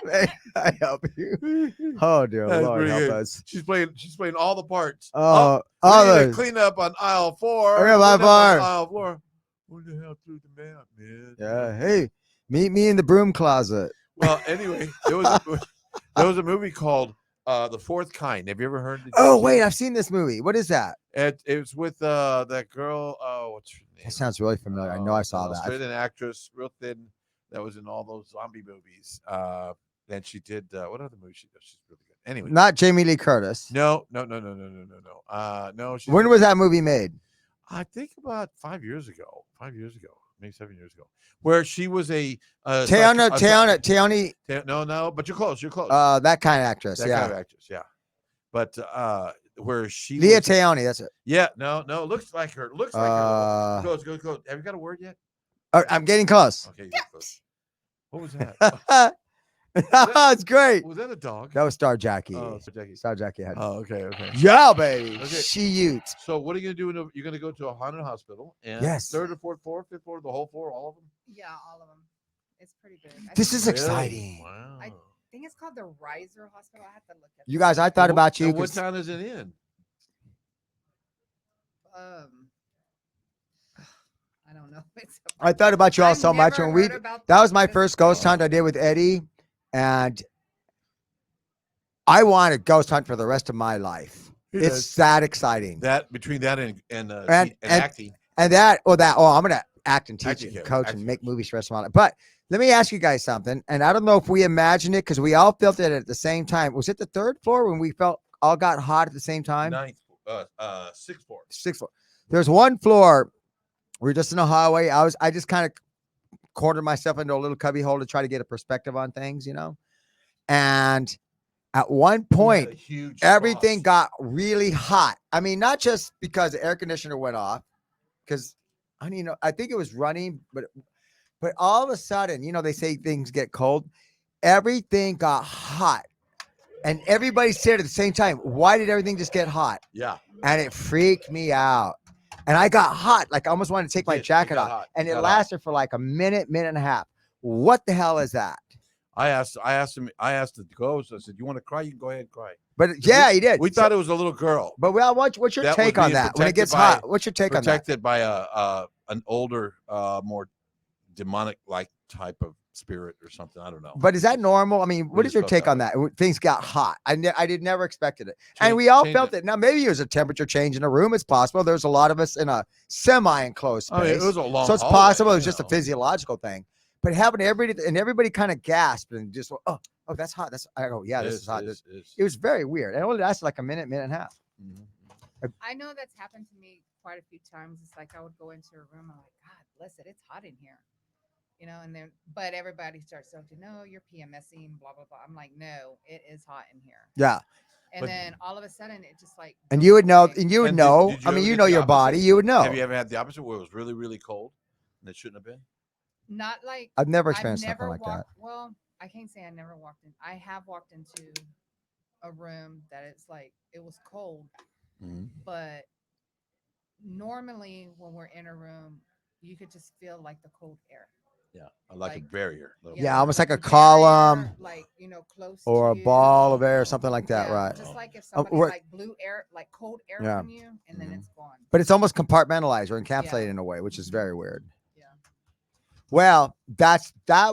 May I help you? Oh dear That's Lord, pretty help good. us. She's playing all the parts. Oh, we need to others. clean up on aisle 4. Okay, aisle Clean up on 4. Aisle 4. What the hell threw the map, man? Yeah. Hey, meet me in the broom closet. Well, anyway, there was a movie called The Fourth Kind. Have you ever heard? Did you Oh see wait, it? I've seen this movie. What is that? It was with that girl. What's her name? That sounds really familiar. I know I saw that. Australian actress, real thin, that was in all those zombie movies. And she did what other movie she does? She's really good. Anyway, Not Jamie Lee Curtis. no. No, she's When was that movie made? I think about 5 years ago, maybe 7 years ago, where she was a Teoni, no, but you're close. that kind of actress. that Yeah. kind of actress, yeah. But where she Leah was, Teoni, that's it. yeah, no, looks like her. Looks like her. Go. Have you got a word yet? I'm getting close. Okay, you're close. What was that? It's great. Was that a dog? That was Star Jackie. Oh, so Jackie. Star Jackie had. Oh, okay. Yeah, baby. Okay. She utes. So what are you gonna do? You're gonna go to a haunted hospital, and Yes. third or fourth floor, fifth floor, the whole floor, all of them. Yeah, all of them. It's pretty big. I This think is it's- exciting. Wow. I think it's called the Riser Hospital. I have to look at You that. guys, I thought And about you. and what 'cause town is it in? I don't know. I thought about you all I've so much never when we. heard about That was my this first ghost hunt I did with Eddie, and I want to ghost hunt for the rest of my life. He It's does. that exciting. That between that and And- acting. And I'm gonna act and teach Acting and coach, coach acting and make coach. movies for the rest of my life. But let me ask you guys something, and I don't know if we imagined it because we all felt it at the same time. Was it the third floor when we felt all got hot at the same time? Ninth, sixth floor. Sixth floor. There's one floor. We're just in a hallway. I just kind of cornered myself into a little cubby hole to try to get a perspective on things, And at one point, A huge everything sauce. got really hot. I mean, not just because the air conditioner went off, because I think it was running, but all of a sudden, they say things get cold. Everything got hot, and everybody said at the same time, "Why did everything just get hot?" Yeah. And it freaked me out. And I got hot, like I almost wanted to take my It jacket got off, hot. and It it got hot. lasted for like a minute and a half. What the hell is that? I asked the ghost. I said, "You want to cry? You can go ahead and cry." But yeah, he did. We thought it was a little girl But well, what's your That was take on being that? When it protected gets by- hot, what's your take on that? protected by an older, more demonic like type of spirit or something. I don't know. But is that normal? I mean, We what is just your felt take that on way. that? Things got hot. I did never expected it, and Change- we all change felt it. Now maybe it was a temperature change in a room. It's possible. There's a lot of us in a semi-enclosed space, I mean, it was a long. so it's hallway, possible it was you just a know. physiological thing. But having everybody kind of gasped and just oh that's hot. I go yeah, this is hot. It was very weird. It only lasted like a minute and a half. Mhm. I know that's happened to me quite a few times. It's like I would go into a room, I'm like, God bless it, it's hot in here. And then but everybody starts talking, no, you're PMSing, blah blah blah. I'm like, no, it is hot in here. Yeah, And But- then all of a sudden it just like and goes you would know, away. and you would And know. did you I mean, ever you get know the your body. opposite? You would know. Have you ever had the opposite where it was really, really cold and it shouldn't have been? Not like I've never I've experienced never something like that. walked, well, I can't say I never walked in. I have walked into a room that it's like it was cold, Mhm. but normally when we're in a room, you could just feel like the cold air. Yeah, I like a Like- barrier. little Yeah, barrier. almost like a barrier, column like close or a to you. ball of air or something like that, Yeah, right? Just like if somebody right. like blew air, like cold air Yeah. on you, and then Mhm. it's gone. But it's almost compartmentalized or encapsulated Yeah. in a way, which is very weird. Yeah. Well, that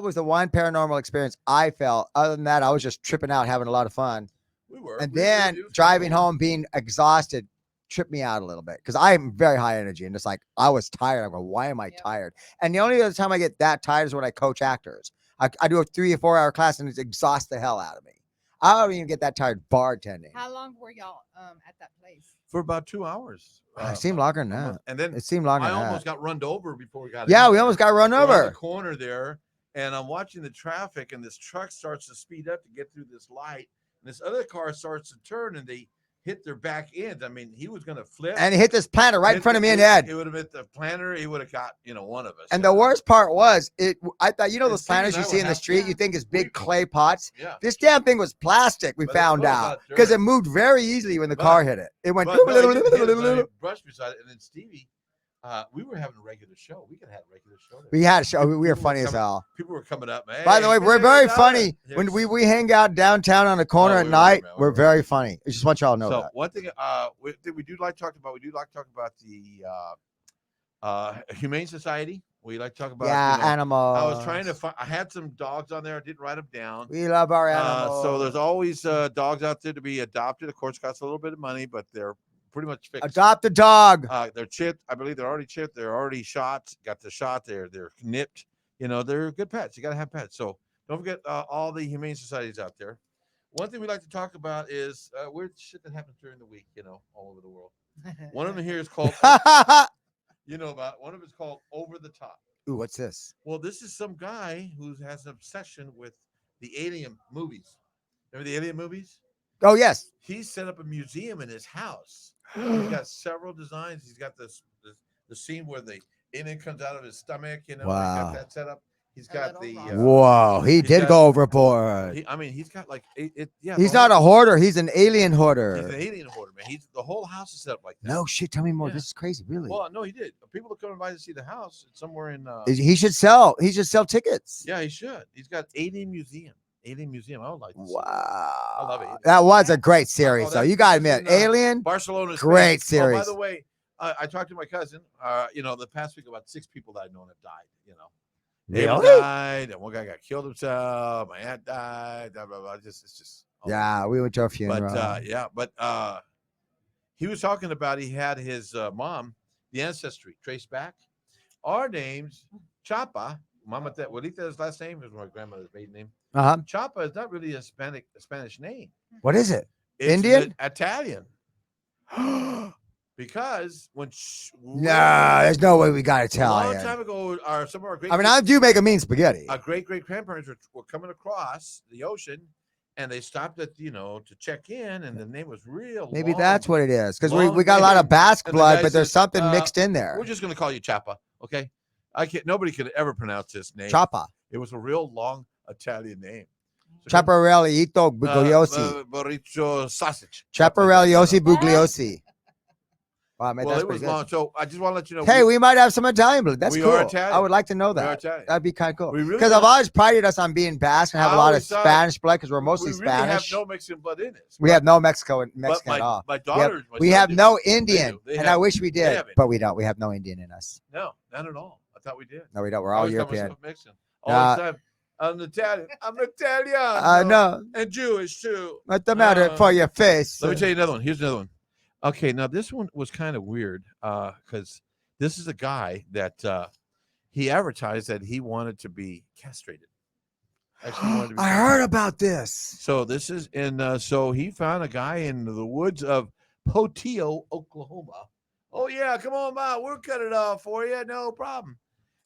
was the one paranormal experience I felt. Other than that, I was just tripping out, having a lot of fun. We were. And we then really was driving cool. home, being exhausted, tripped me out a little bit because I'm very high energy and it's like I was tired. I'm going, why am I Yep. tired? And the only other time I get that tired is when I coach actors. I do a 3 or 4 hour class and it exhausts the hell out of me. I don't even get that tired bartending. How long were y'all at that place? For about 2 hours. It seemed longer than a that. month. And then It seemed longer I than almost that. got run over before we got Yeah, in we there. almost got run We're on over. the corner there, and I'm watching the traffic, and this truck starts to speed up to get through this light, and this other car starts to turn, and they hit their back end. I mean, he was going to flip. And it hit this planter right in Hit front of me in it- the head. It would have hit the planter. He would have got, one of us. And the worst part was I thought, And those Stevie planters and you I see were in the half- street, you think is big we- clay pots. Yeah. This damn thing was plastic, we But it found was out. not Because it dirt. moved very easily when the But- car hit it. It went But no, it didn't hit it, but I brushed beside it, and then Stevie, we were having a regular show. We could have had a regular show. there. We had a show. We were People were funny as coming- hell. People were coming up. Hey, By the way, hey, we're hey, very down funny. there. When we hang out downtown on the corner Oh, at we were, night, man. We we're were. very funny. I just want y'all to know So that. one thing we do like to talk about, the Humane Society. We like to talk about Animals. I was trying to find. I had some dogs on there. I didn't write them down. We love our animals. So there's always dogs out there to be adopted. Of course, it costs a little bit of money, but they're pretty much fixed. Adopt a dog. They're chipped. I believe they're already chipped. They're already shot. Got the shot. They're nipped. They're good pets. You got to have pets. So don't forget all the humane societies out there. One thing we like to talk about is weird shit that happens during the week. All over the world. One of them here is called. One of it's called Over the Top. Ooh, what's this? Well, this is some guy who has an obsession with the Alien movies. Remember the Alien movies? Oh, yes. He set up a museum in his house. He's got several designs. He's got the scene where the alien comes out of his stomach. He's Wow. got that set up. He's A got little the. rock. Whoa, he he's did got- go overboard. He's got like it. Yeah. He's the not a whole- hoarder. He's an alien He's hoarder. an alien hoarder, man. The whole house is set up like that. No shit. Tell me more. Yeah. This is crazy. Really. Well, no, he did. People are coming by to see the house. It's somewhere in. He should sell. He should sell tickets. Yeah, he should. He's got Alien Museum. Alien Museum. I would like to see. Wow. love Alien. That was a great series, Oh, though. that- You gotta this is admit, in, Alien. Barcelona. Great Spain. Oh, by series. the way, I talked to my cousin. The past week about 6 people that I've known have died. Neighbor Really? died, and one guy got killed himself. My aunt died. Blah blah blah. It's just. Yeah, we went to a funeral. But he was talking about he had his mom, the ancestry traced back. Our names, Chapa, Mama Juanita's last name is my grandmother's maiden name. Chapa is not really a Spanish name. What is it? It's Indian? Italian. Nah, Because when there's no way we got a long Italian. time ago, some of our great I mean, I do make a mean spaghetti. our great grandparents were coming across the ocean, and they stopped at to check in, and the name was real. Maybe long. that's what it is. Because we long got a lot of name. Basque And the blood, guy but there's says, something mixed in there. We're just gonna call you Chapa, okay? I can't. Nobody could ever pronounce this name. Chapa. It was a real long Italian name. Chaparellito Bugliosi. Burrito sausage. Chaparelliosi No, no. Bugliosi. Wow, man, Well, that's it was pretty good. long. So I just want to let you know. Hey, we might have some Italian blood. That's we cool. are I Italian. would like to know we are that. Italian. That'd be kind of cool. We really Because I've don't- always prided us on being Basque and have I a lot of always thought- Spanish blood because we're mostly we really have Spanish. no Mexican blood in us. We have no Mexico and But Mexican at all. my We have, daughters. my we son have do. no They Indian, do. They and I have- wish we did, have but we don't. We have no Indian in us. No, not at all. I thought we did. No, we don't. We're I all always call European. myself Mexican. All the time. I'm Italian. I'm Italian. No. And Jewish too. What's the matter for your face? Let me tell you another one. Here's another one. Okay, now this one was kind of weird because this is a guy that he advertised that he wanted to be castrated. Actually wanted to be I heard about this. So this is in. So he found a guy in the woods of Poteo, Oklahoma. Oh yeah, come on by. We'll cut it off for you. No problem.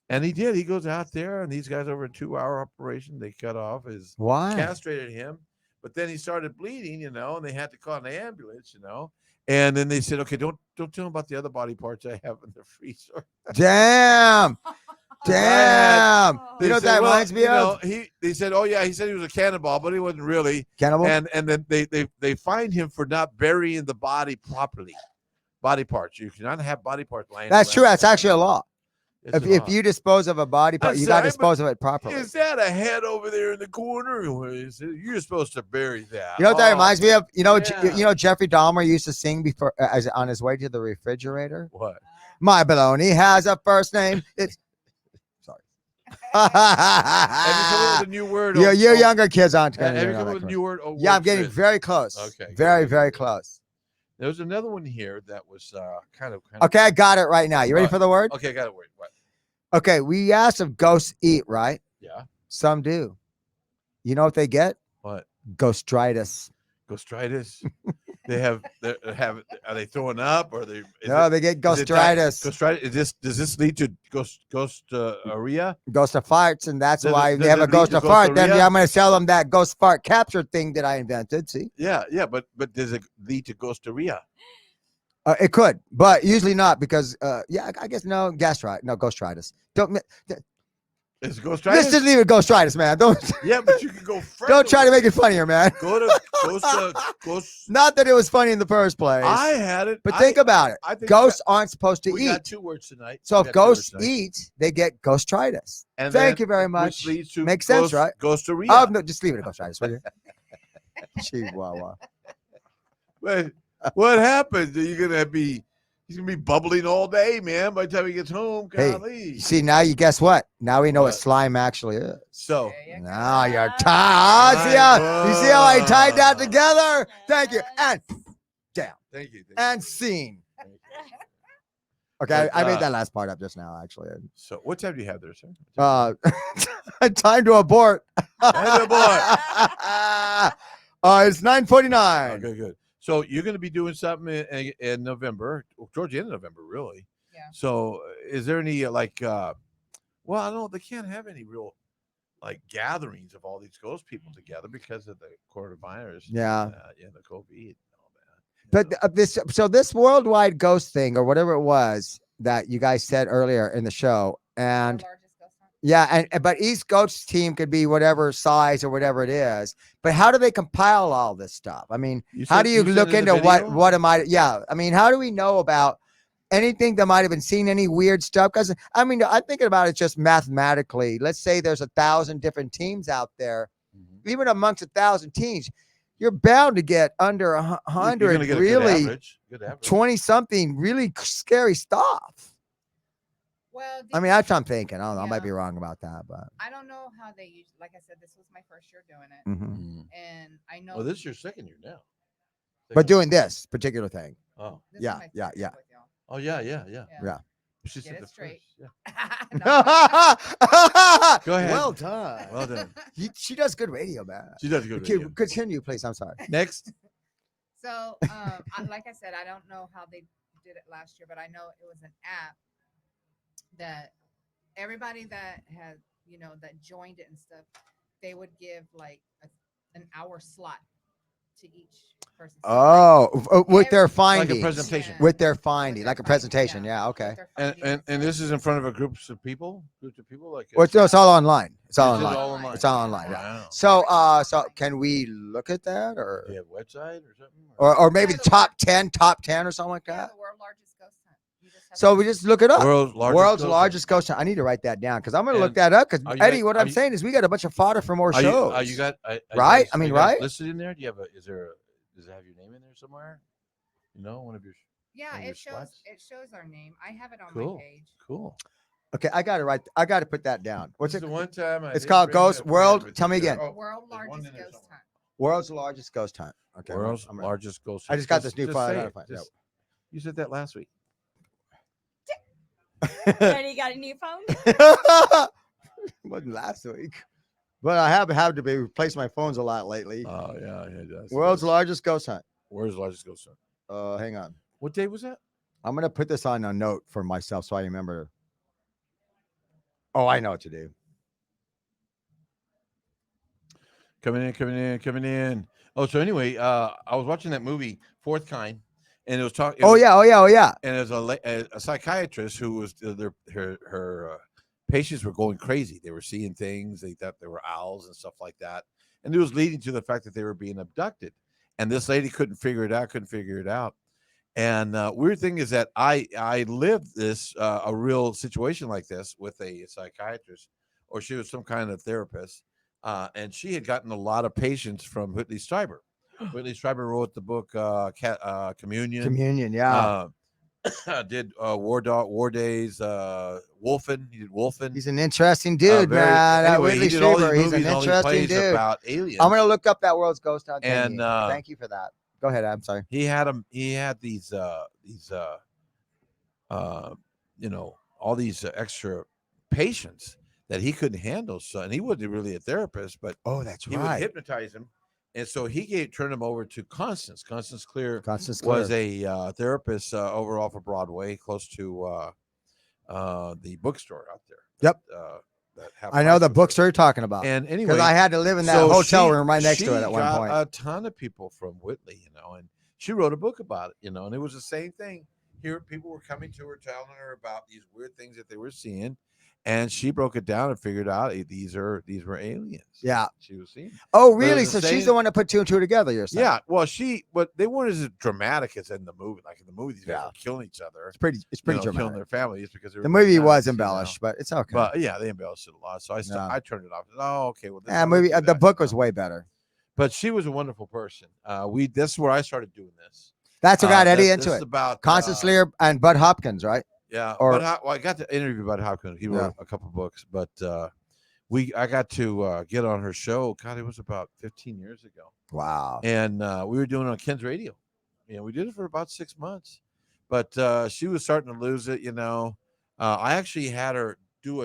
And he did. He goes out there, and these guys over a 2-hour operation. They cut off his Why? castrated him, but then he started bleeding, and they had to call an ambulance, And then they said, okay, don't tell him about the other body parts I have in the freezer. Damn. Damn. They You know what said, that well, reminds me of? They said, oh yeah, he said he was a cannonball, but he wasn't really. Cannibal? And then they fined him for not burying the body properly. Body parts. You cannot have body parts lying. That's around. true. That's actually a law. It's If, a if law. you dispose of a body part, I'm you got to sorry, dispose of it properly. Is that a head over there in the corner? You're supposed to bury that. You know what that reminds me of? You know, yeah. you know Jeffrey Dahmer used to sing before as on his way to the refrigerator. What? My baloney has a first name. It's sorry. Have you come up with a new word? you or- younger kids aren't Have going you to come know up with that. a new word? Or Yeah, I'm word getting fit? very close. Okay, good, Very, good, very good. close. There was another one here that was kind of. Okay, I got it right now. You ready What? for the word? Okay, I got it. Wait, what? Okay, we asked if ghosts eat, right? Yeah. Some do. You know what they get? What? Ghostritis. Gastritis. Are they throwing up? Or are they? No, they get is it ghostritis. Gastritis. Does this lead to ghosturia? Ghost of farts, and that's Does it- why does they have it a lead ghost to of fart. Then ghosturia? I'm going to sell them that ghost fart capture thing that I invented. See, Yeah, but does it lead to ghosturia? it could, but usually not because, yeah, I guess no ghostritis. Don't Is let's gastritis? just leave it ghostritis, man. Don't Yeah, but you can go further. don't try to with make it funnier, man. Go to ghost. Not that it was funny in the first place, I had it. but think about it. I think Ghosts aren't supposed to we got eat. 2 words tonight. So We if got 2 words ghosts tonight. eat, they get ghostritis. And Thank then- you very which much. leads to Makes sense, right? Ghosturia. Oh no, just leave it at ghostritis, will you? Chihuahua. Wait, what happens? He's gonna be bubbling all day, man. By the time he gets home, Hey, golly. You see, now you guess what? Now we know what What? slime actually is. So There you go. Now you're tied. You see how I tied that together? Thank you. And down. thank you. And scene. Thank you. Okay, But, I made that last part up just now, actually. So what time do you have there, sir? Time to abort. Time to abort. It's 9:49. Okay, good. So you're going to be doing something in November, towards the end of November, really. Yeah. So is there any well, I don't know. They can't have any real gatherings of all these ghost people together because of the coronavirus. Yeah. The COVID. And all that. But this worldwide ghost thing or whatever it was that you guys said earlier in the show, Our and largest ghost hunt. yeah, but each ghost team could be whatever size or whatever it is. But how do they compile all this stuff? I mean, how said- do you said look in the into what video? am I? Yeah, I mean, how do we know about anything that might have been seen? Any weird stuff? Because I mean, I'm thinking about it just mathematically. Let's say there's 1,000 different teams out there. Mhm. Even amongst 1,000 teams, you're bound to get under You're 100 gonna get a really good average. 20 something really scary stuff. Well, I mean, that's what I'm thinking. I don't know. I might Yeah. be wrong about that, but I don't know how they use. Like I said, this was my first year doing it, mhm. Mhm. and I know. Well, this is your second year now. But doing this particular thing. Oh, this is yeah, my yeah, first yeah. with y'all. oh yeah. Yeah. She Get said it the straight. first. Yeah. No. Go ahead. Well done. Well done. She does good radio, man. She does a good Okay, video. continue, please. I'm sorry. Next. So, like I said, I don't know how they did it last year, but I know it was an app that everybody that had, that joined it and stuff, they would give like an hour slot to each person. So, like, Oh, with their every- findings. presentation. With their with finding, their like a findings, presentation. Yeah, with okay. their And findings and stuff. this is in front of a groups of people. Like. Well, it's all online. It's all This is online. all online. It's all online. Yeah. Wow. So can we look at that, Do or you have a website or something? or maybe the top 10 or something like Yeah, that? the world largest ghost So we just look it up. World's World's ghost largest ghost hunt. I need to write that down because I'm going to look And that up. Because are you Eddie, guys- what are I'm you- saying is we got a bunch of fodder for more Are you, shows. you got Right? I are mean, you guys right? listed in there? Do you have does it have your name in there somewhere? You know, one of your Yeah, on your it shows slides? it shows our name. I have it on Cool. my page. Cool. Okay, I got to write. I got to put that down. What's This it? is the one time It's called Ghost World. Tell me again. World there's one largest in there ghost somewhere. hunt. World's largest ghost hunt. Okay, World's I'm- largest ghost. I hunt. just got this new just file. I say gotta it. find it Just- You said that last week. Daddy got a new phone? Wasn't last week, but I have had to be replace my phones a lot lately. Oh yeah, that's World's largest ghost hunt. World's largest ghost hunt. Hang on. What day was that? I'm gonna put this on a note for myself so I remember. Oh, I know what to do. Coming in. Oh, so anyway, I was watching that movie Fourth Kind, and it was talking. Oh yeah. And as a psychiatrist who was her patients were going crazy. They were seeing things. They thought they were owls and stuff like that, and it was leading to the fact that they were being abducted. And this lady couldn't figure it out. And weird thing is that I lived this a real situation like this with a psychiatrist, or she was some kind of therapist, and she had gotten a lot of patients from Whitley Strieber. Whitley Strieber wrote the book Communion. Communion. Yeah. Did War Days, Wolfen. He did Wolfen. He's an interesting dude, man. Anyway, Whitley he did all these Strieber, he's movies an and all these interesting plays dude. about aliens. I'm gonna look up that World's Ghost Hunt. And, Thank you for that. Go ahead. I'm sorry. He had these all these extra patients that he couldn't handle. So, and he wasn't really a therapist, but Oh, that's he would right. hypnotize him. And so he turned him over to Constance. Constance Clear Constance was Clear. a therapist over off of Broadway, close to the bookstore out there. Yep. That Half I know the Price bookstore you're talking about. And anyway, Because I had to live in that so hotel she- room right next to she it at one got point. A ton of people from Whitley, and she wrote a book about it, and it was the same thing. Here, people were coming to her, telling her about these weird things that they were seeing, and she broke it down and figured out these were aliens. Yeah. She was seeing. Oh, But it really? was the So she's same- the one that put two and two together. You're saying? Yeah, well, but they weren't as dramatic as in the movie. Like in the movie, these guys Yeah. were killing each other. It's pretty Killing dramatic. their families because they were The movie being was nuts, embellished, but it's okay. But yeah, they embellished it a lot. So Yeah. I turned it off. Oh, okay. Well, yeah, movie. The that, book was way better. But she was a wonderful person. This is where I started doing this. That's what got Eddie This into is it. about Constance Lear and Bud Hopkins, right? Yeah, Or- I got to interview Bud Hopkins. He wrote a couple books, but I got to get on her show. God, it was about 15 years ago, Wow. and we were doing it on Ken's radio. We did it for about 6 months, but she was starting to lose it. I actually had her do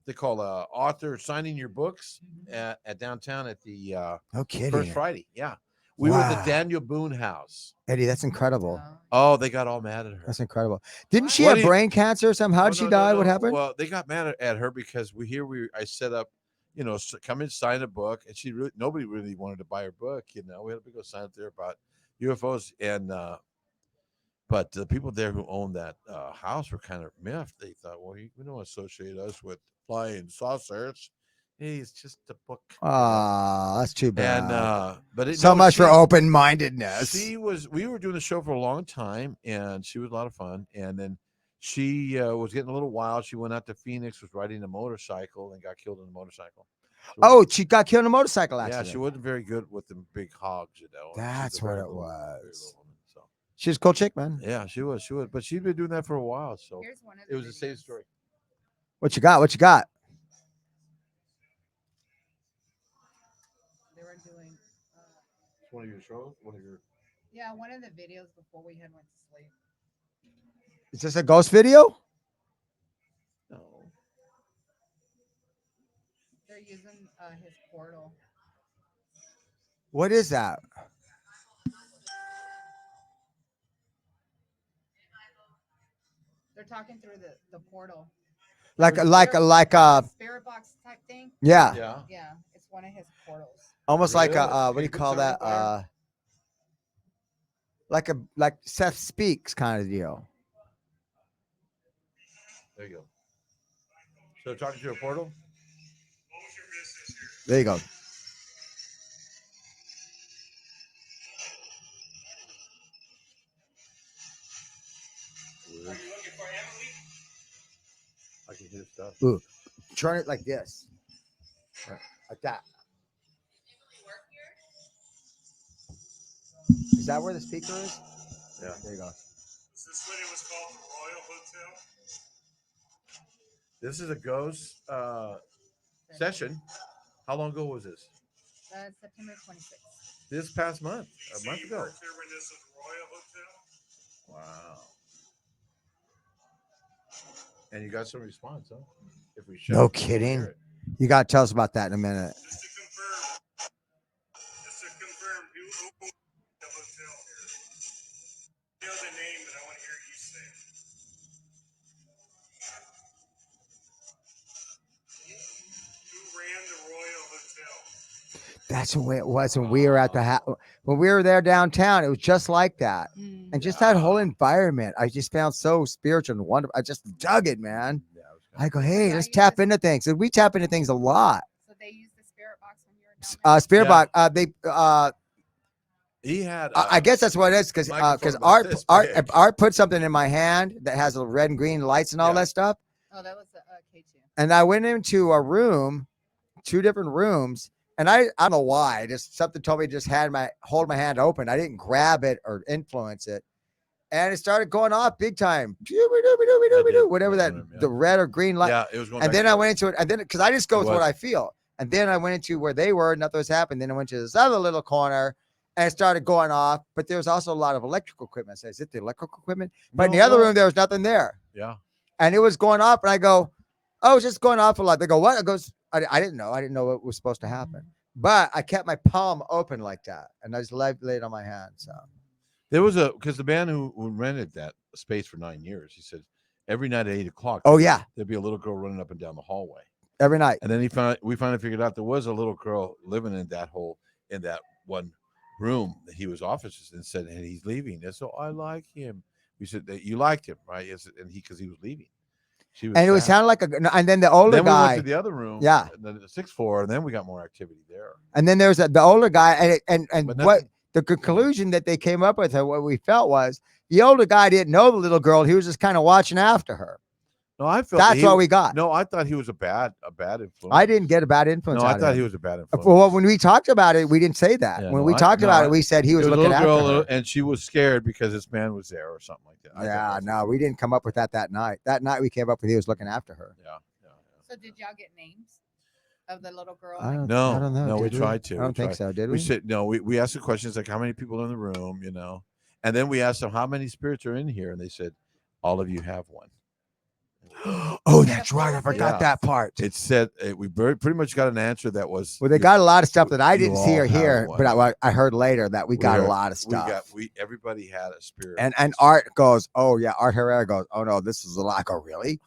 they call author signing your books at downtown at the No kidding. first Friday. Yeah, we were at Wow. the Daniel Boone House. Eddie, that's incredible. Oh, they got all mad at her. That's incredible. Didn't she What have do you- brain cancer or something? How Well, did she no, die? no, What no. happened? Well, they got mad at her because I set up, come in, sign a book, and nobody really wanted to buy her book. We had a big old sign up there about UFOs, and but the people there who owned that house were kind of miffed. They thought, well, we don't associate us with flying saucers. Hey, it's just a book. That's too bad. And but so much for open-mindedness. we were doing the show for a long time, and she was a lot of fun. And then she was getting a little wild. She went out to Phoenix, was riding a motorcycle, and got killed on a motorcycle. Oh, she got killed in a motorcycle yeah, accident. she wasn't very good with them big hogs, She's That's a very what it little- very was. little woman, so. She's a cool chick, man. Yeah, she was, but she'd been doing that for a while, so Here's one of it was the same videos. story. What you got? What you got? They were doing, It's one of your shows, one of your. yeah, one of the videos before we had went to sleep. Is this a ghost video? No. They're using his portal. What is that? They're talking through the portal. Like Spirit box type thing. yeah, Yeah. Yeah, it's one of his portals. almost like Really? what do Can you put call something that? up there? Like Seth Speaks kind of deal. There you go. So talking to a portal. There you go. stuff. Ooh. Turn it like this. Like that. Is that where the speaker is? Yeah. There you go. Is this what it was called, the Royal Hotel? This is a ghost session. How long ago was this? September 26th. This past month, a month You ago. worked here when this was Royal Hotel? Wow. And you got some response, huh? If we No should kidding. hear it. You got to tell us about that in a minute. Just to confirm, who owned the hotel here? I know the name, but I want to hear you say it. Who ran the Royal Hotel? That's the way it was when we were at the when we were there downtown. It was just like that, and just that whole environment. I just found so spiritual and wonderful. I just dug it, man. Yeah, it was kinda I go, hey, Yeah, let's you tap just- into things. And we tap into things a lot. So they used the spirit box when you were down there? Spirit Yeah. box. He had. I guess that's what it is because microphone about Art this Art big. Art put something in my hand that has the red and green lights and all Yeah. that stuff. Oh, that was the K2. And I went into a room, 2 different rooms, and I don't know why. Just something told me to just hold my hand open. I didn't grab it or influence it, and it started going off big time. Whatever that Yeah. the red or green light. Yeah, it was going. And back then and I forth. went into it, and then because I just go It with what was. I feel, and then I went into where they were, nothing was happening. Then I went to this other little corner, and it started going off. But there was also a lot of electrical equipment. I said, is it the electrical equipment? But in No, the other no. room, there was nothing there, Yeah. and it was going off. And I go, oh, it's just going off a lot. They go, what? It goes, I didn't know. I didn't know what was supposed to happen. But I kept my palm open like that, and I just laid it on my hand. So There was because the man who rented that space for 9 years, he said every night at 8:00. oh yeah, There'd be a little girl running up and down the hallway. every night. And then we finally figured out there was a little girl living in that one room that he was offices and said, and he's leaving. And so I like him. We said that you liked him, right? Yes, and because he was leaving. She was And it was sad. sounded like and then the older Then we went guy. to the other room, Yeah. the 6th floor, and then we got more activity there. And then there's the older guy, and But what nothing- the conclusion that they came up with, and what we felt was the older guy didn't know the little girl. He was just kind of watching after her. No, I felt That's what we got. No, I thought he was a bad influence. I didn't get a bad influence. No, I out of thought him. he was a bad influence. Well, when we talked about it, we didn't say that. Yeah, when no, we talked about it, we said he was There looking a after little girl, her. and she was scared because this man was there or something like that. I think Yeah, that's no, what- we didn't come up with that night. That night we came up with he was looking after her. Yeah. So did y'all get names of the little girl? I don't No, know. no, we did tried to. I We don't think tried. so. Did we? We said no. We asked the questions like how many people are in the room, and then we asked them how many spirits are in here, and they said all of you have one. Oh, that's right. I forgot Yeah. that part. It said we pretty much got an answer that was. Well, they got a lot of stuff that I you didn't see all or have hear, one. but I heard later that we got a heard- lot of stuff. Everybody had a spirit. And Art goes, oh yeah, Art Herrera goes, oh no, this is a lot. I go, really?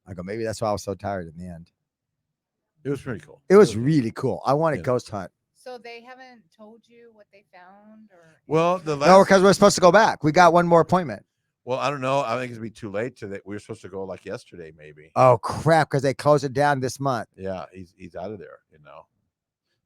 I go, maybe that's why I was so tired in the end. it was pretty cool. It was really cool. I want to Yeah. ghost hunt. So they haven't told you what they found, or Well, the last. No, because we're supposed to go back. We got one more appointment. Well, I don't know. I think it's gonna be too late to that. We were supposed to go like yesterday, maybe. Oh crap, because they closed it down this month. Yeah, he's out of there.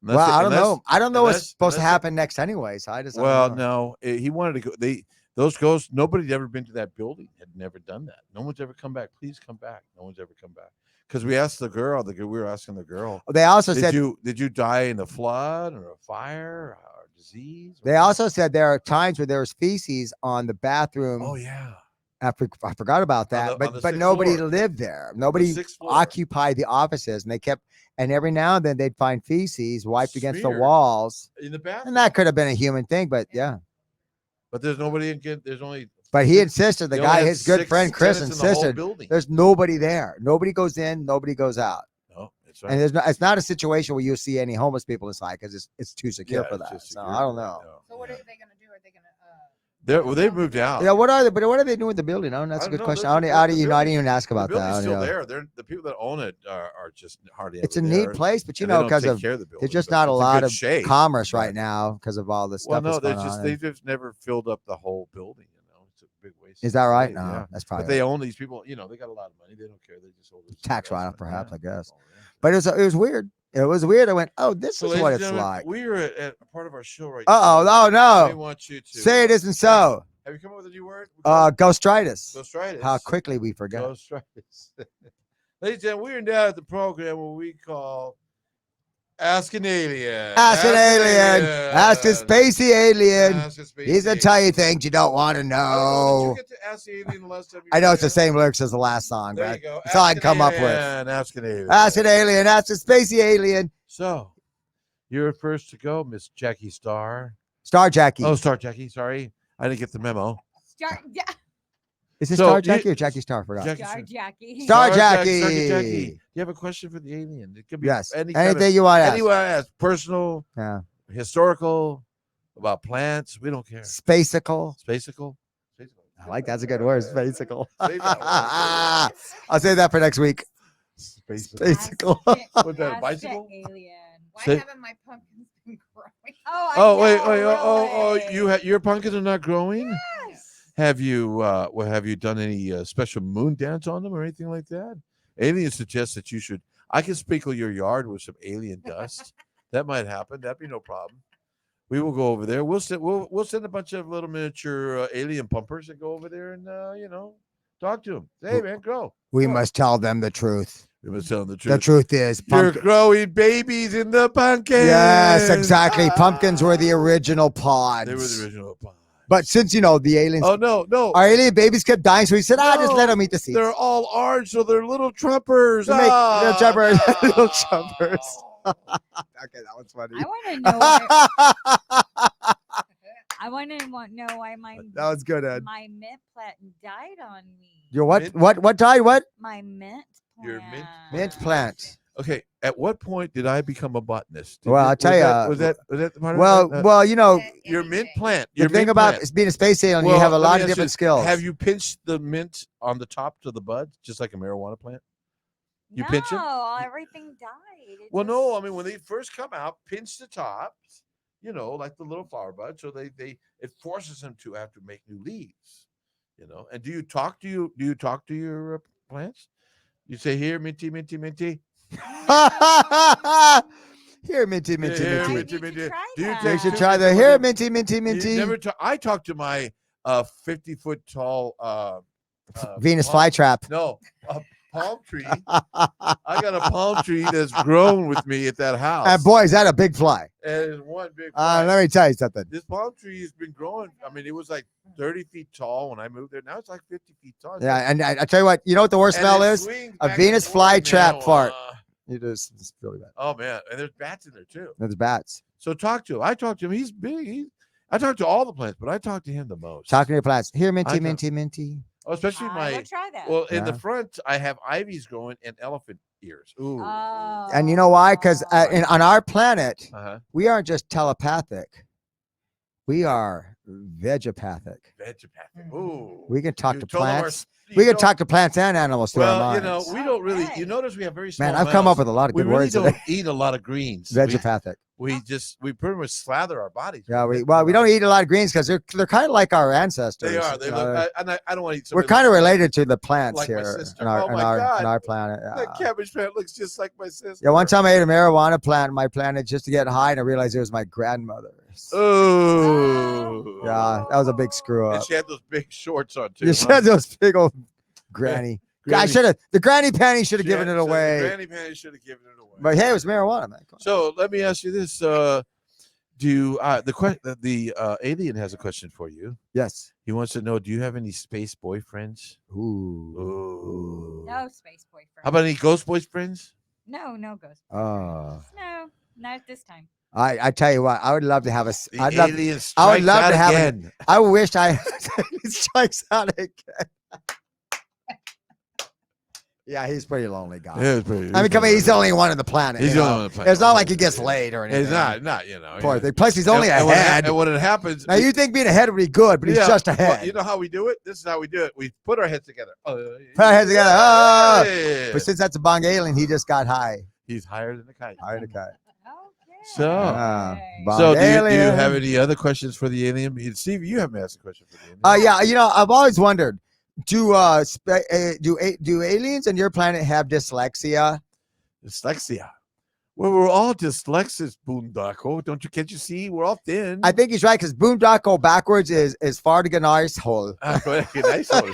Unless Well, they- I don't unless- know. I don't know what's supposed to unless- happen next anyway. So I just don't Well, know. no, he wanted to go. Those ghosts. Nobody'd ever been to that building. Had never done that. No one's ever come back. Please come back. No one's ever come back. Because we asked the girl. We were asking the girl. They also Did said you die in the flood or a fire or disease? they also said there are times where there was feces on the bathroom. Oh yeah. I forgot about that, on the but sixth nobody floor. lived there. Nobody sixth floor. occupied the offices, and they kept. And every now and then they'd find feces wiped against the Smeared. walls, In the bathroom. and that could have been a human thing. But yeah, But there's nobody in. There's only. but he insisted. The they guy, only had his good 6 friend Chris, tenants in the whole insisted. building. There's nobody there. Nobody goes in. Nobody goes out. No, that's right. And there's no. It's not a situation where you'll see any homeless people inside because it's too secure Yeah, for it's that. just So secure I don't for that, know. no, so what yeah. are they gonna do? Are they gonna? They moved out. Yeah, what are they? But what are they doing with the building? Oh, that's I a good don't know. question. They're I didn't building- even ask The about building's that. still Yeah. there. The people that own it are just hardly. It's a ever neat there, place, but you and they know, don't because take of care of the building, there's just but not a it's in lot good of shape. commerce right But- now because of all this Well, stuff no, that's going on. they just never filled up the whole building. It's a big waste. Is of that right? space, No, yeah. that's But probably they right. own these people. They got a lot of money. They don't care. They just hold it. Tax write-off, perhaps, I guess. Oh, yeah. But it was weird. It was weird. I went, oh, this So, is ladies what and it's gentlemen, like. we are at a part of our show right Uh-oh, now. oh, no. We want you to Say it isn't so. Have you come up with a new word? Ghostritis. Ghostritis. How quickly we forget. Ghostritis. Ladies and gentlemen, we are now at the program where we call Ask an Alien. Ask an alien. Ask a spacey alien. Ask a spacey He's gonna tell you things you don't want to I don't know. know. Did you get to Ask the Alien the last time you I know were it's the here? same lyrics as the last song, There but you go. that's all I can come up with. Ask an Alien. Ask an alien. Ask a spacey alien. So, you're first to go, Miss Jackie Star. Star Jackie. Oh, Star Jackie. Sorry. I didn't get the memo. Star, Is it so Star you- Jackie or Jackie Star? I forgot. Jackie Star Star. Jackie. Star Jackie. Jackie. Do you have a question for the alien? It could be Yes. any kind Anything of, you want to ask. anyone ask. Personal, Yeah. historical, about plants. We don't care. Spacical. Spacical. I like that's a good word. Spacical. Spacical. I'll say that for next week. Spacical. Spacical. What, that, Ask bicycle? the alien. Why Say- haven't my pumpkins been growing? Oh, I Oh wait, know, wait, oh, really. your pumpkins are not growing. Yes. Have you have you done any special moon dance on them or anything like that? Alien suggests that you should. I can sprinkle your yard with some alien dust. That might happen. That'd be no problem. We will go over there. We'll send a bunch of little miniature alien pumpers that go over there and talk to them. Hey man, grow. We must tell them the truth. We must tell them the The truth. truth is, You're pumpkin. growing babies in the pumpkin. Yes, exactly. Pumpkins were the original pods. They were the original pod. But since the aliens, Oh no. our alien babies kept dying, so we said, just let them eat the seeds. They're all orange, so they're little trumpers. To make little trumpers. no. Little trumpers. Okay, that was funny. I want to know. Why, I want to know why my That was good, Ed. my mint plant died on me. Your what? Mint- What died? What? My mint plant. Your mint Mint plant. Okay, at what point did I become a botanist? Well, I'll tell ya, Was that part Well, of it? well, Your mint plant. the Your thing mint about plant. is being a space alien, Well, you have a let me lot ask of you different this. skills. Have you pinched the mint on the top to the bud, just like a marijuana plant? You no, pinch 'em? everything died. It Well, no. I just- mean, when they first come out, pinch the tops. Like the little flower bud, so it forces them to have to make new leaves. And do you talk to your plants? You say, "Here, minty, minty, minty." Here, minty, minty, Here, I minty. need to minty. try Do you that. You take should two try the minty, here, minty? minty, minty, You minty. I talked to my 50-foot tall Venus palm- flytrap. No, a palm tree. I got a palm tree that's grown with me at that house. And boy, is that a big fly. And it's one big. fly. Let me tell you something. This palm tree has been growing. I mean, it was like 30 feet tall when I moved there. Now it's like 50 feet tall. Yeah, and I tell you what, you know what the worst And smell it is? swings A back Venus and forth flytrap now, fart. It's really bad. Oh man, and there's bats in there too. There's bats. So talk to him. I talked to him. He's big. I talked to all the plants, but I talked to him the most. Talking to your plants. Here, I minty, know. minty, minty. Oh, especially I my. will try that. Well, in the Yeah. front, I have ivies growing and elephant ears. Ooh. Oh. And you know why? Because on our planet, Uh-huh. we aren't just telepathic. We are vegopathic. Vegopathic. Ooh. We can talk You to told 'em our plants. s- you We can told- talk to plants and animals through our Well, minds. we don't really. Okay. You notice we have very small. Man, I've come up mouths. with a lot of We good really words don't today. eat a lot of greens. Vegopathic. We pretty much slather our bodies. Yeah, with we it. don't eat a lot of greens because they're kind of like our ancestors. They are. They you know, look. they're- I don't want to eat. we're somebody kind of like- related to the plants like my here sister. in our Oh my God. in our planet. That cabbage plant looks just like my sister. Yeah, one time I ate a marijuana plant on my planet just to get high, and I realized it was my grandmother's. Oh. Yeah, that was a big screw And up. she had those big shorts on too. You huh? said those big old granny. I Granny- should have. The granny panty should have she given had- it so the away. Granny panty should have given it away. But hey, it was marijuana, man. Come on. So let me ask you this: Do the alien has a question for you? Yes. He wants to know: do you have any space boyfriends? Ooh. Ooh. No space boyfriend. How about any ghost boyfriends? No ghost. Oh. No, not this time. I tell you what, I would love to have a. s- The I'd love. alien I would strikes love out to have again. I wish I he strikes out again. Yeah, he's a pretty lonely guy. Yeah, it's pretty- I mean, come on, he's the only one on the planet. He's you the know? only one on the planet. It's not like he gets laid or anything. It's not. You know. Poor yeah. thing. Plus, he's only a And when it ha- head. And when it happens, Now you think being a head would be good, but he's yeah, just a well, head. you know how we do it? This is how we do it. We put our heads together. Put our heads together. Oh. Yeah. But since that's a bong alien, he just got high. He's higher than a kite. Higher than a kite. Okay. So- Ah, bong So, do you alien. have any other questions for the alien? Steve, you haven't asked a question for the alien. Yeah, you know, I've always wondered, do aliens on your planet have dyslexia? Dyslexia. Well, we're all dyslexics, Boondocko. Can't you see? We're all thin. I think he's right because boondocko backwards is far to get nice hole. Nice one.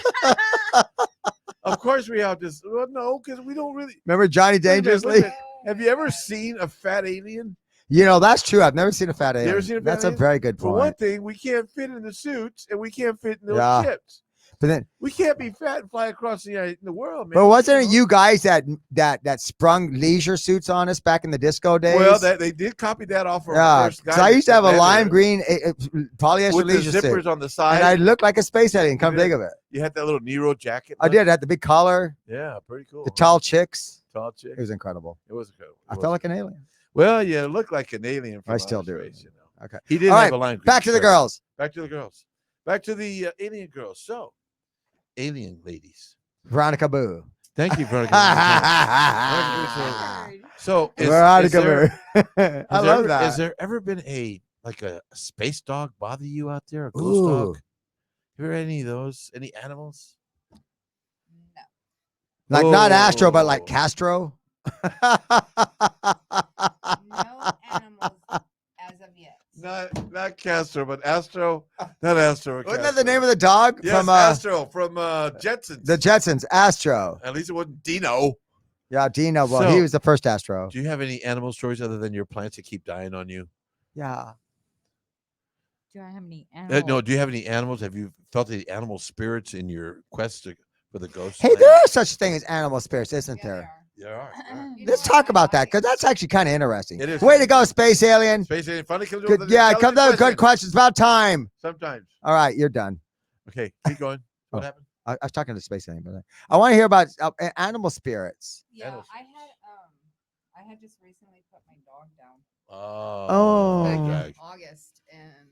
Of course we have this. Well, no, because we don't really. Remember Johnny Wait a minute, Dangerously? wait a minute. Have you ever seen a fat alien? You know, that's true. I've never seen a fat alien. ever seen a fat That's a alien? very good For one point. thing, we can't fit in the suits and we can't fit in those Yeah. ships. But then, We can't be fat and fly across the world, man. but wasn't it know? you guys that sprung leisure suits on us back in the disco days? Well, they did copy that off of yeah, first guy. because I used to have a that lime era green polyester with the leisure zippers suit, on the side. and I looked like a space alien. Come You think of it. You had that little Nero jacket. I look. did. I had the big collar, Yeah, pretty cool. the huh? tall chicks. tall chick. It was incredible. It was cool. I felt like an alien. Well, yeah, it looked like an alien. From I still outer do. space, you know. Okay. He did All have right, a line. Back to the girls. Back to the girls. Back to the alien girls. So, alien ladies. Veronica Boo. Thank you, Veronica. So, Veronica there, Boo. I love that. Has there ever been a space dog bother you out there? A ghost Ooh. dog? Have you heard any of those? Any animals? No. Like not Astro, but Oh. like Castro. No animals as of yet. Not Castro, but Astro. Not Astro. Wasn't that the name of the dog Yes, from Astro from Jetsons. the Jetsons? Astro. At least it wasn't Dino. Yeah, Dino. Well, he So- was the first Astro. Do you have any animal stories other than your plants that keep dying on you? Yeah. Do I have any animals? No. Do you have any animals? Have you felt any animal spirits in your quest for the ghost? Hey, land? there are such thing as animal spirits, isn't Yeah, there? There are. You Let's know, talk about I- that because that's actually kind of interesting. It is. Way to go, space alien. Space alien funny comes Good, with an yeah, come intelligent to good questions. About time. Sometimes. All right, you're done. Okay, keep going. What Oh. happened? I was talking to space alien, but I want to hear about animal spirits. Yeah, Animals. I had just recently put my dog down Oh. back drag. in August, and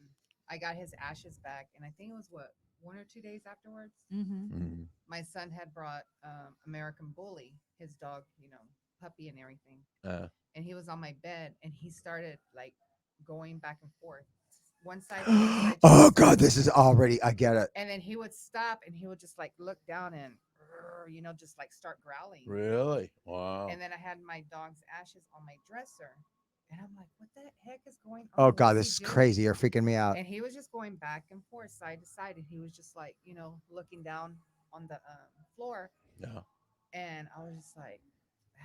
I got his ashes back, and I think it was 1 or 2 days afterwards. Mm-hmm. Mhm. My son had brought American Bully, his dog, puppy and everything, Uh, and he was on my bed, and he started like going back and forth, one side. to one side, to Oh one God, side. this is already. I get it. And then he would stop, and he would just like look down and, just like start growling. really? Wow. And then I had my dog's ashes on my dresser, and I'm like, "What the heck is going on?" Oh God, What's this is he doing?" crazy. You're freaking me out. And he was just going back and forth, side to side, and he was just like, looking down on the floor, Yeah. and I was just like,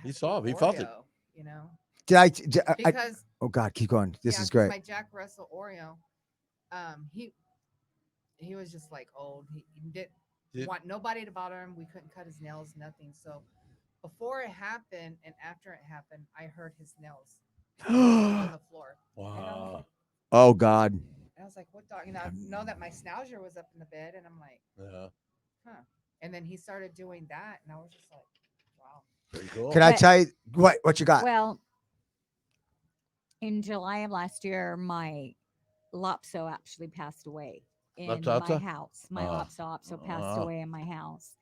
He "That's saw it. He felt it." Oreo," You know, Because because oh God, keep going. This yeah, is 'cause great. My Jack Russell Oreo, he was just like old. He didn't Did- want nobody to bother him. We couldn't cut his nails, nothing. So before it happened and after it happened, I heard his nails on the floor. Wow. Oh God. And I was like, "What dog?" I know that my schnauzer was up in the bed, and I'm like, Yeah. "Huh." And then he started doing that, and I was just like, "Wow." Pretty cool. Can I But- tell you what you got? Well, in July of last year, my Lopso actually passed away in my Lopso? house. My Ah. Lopso passed Ah. away in my house,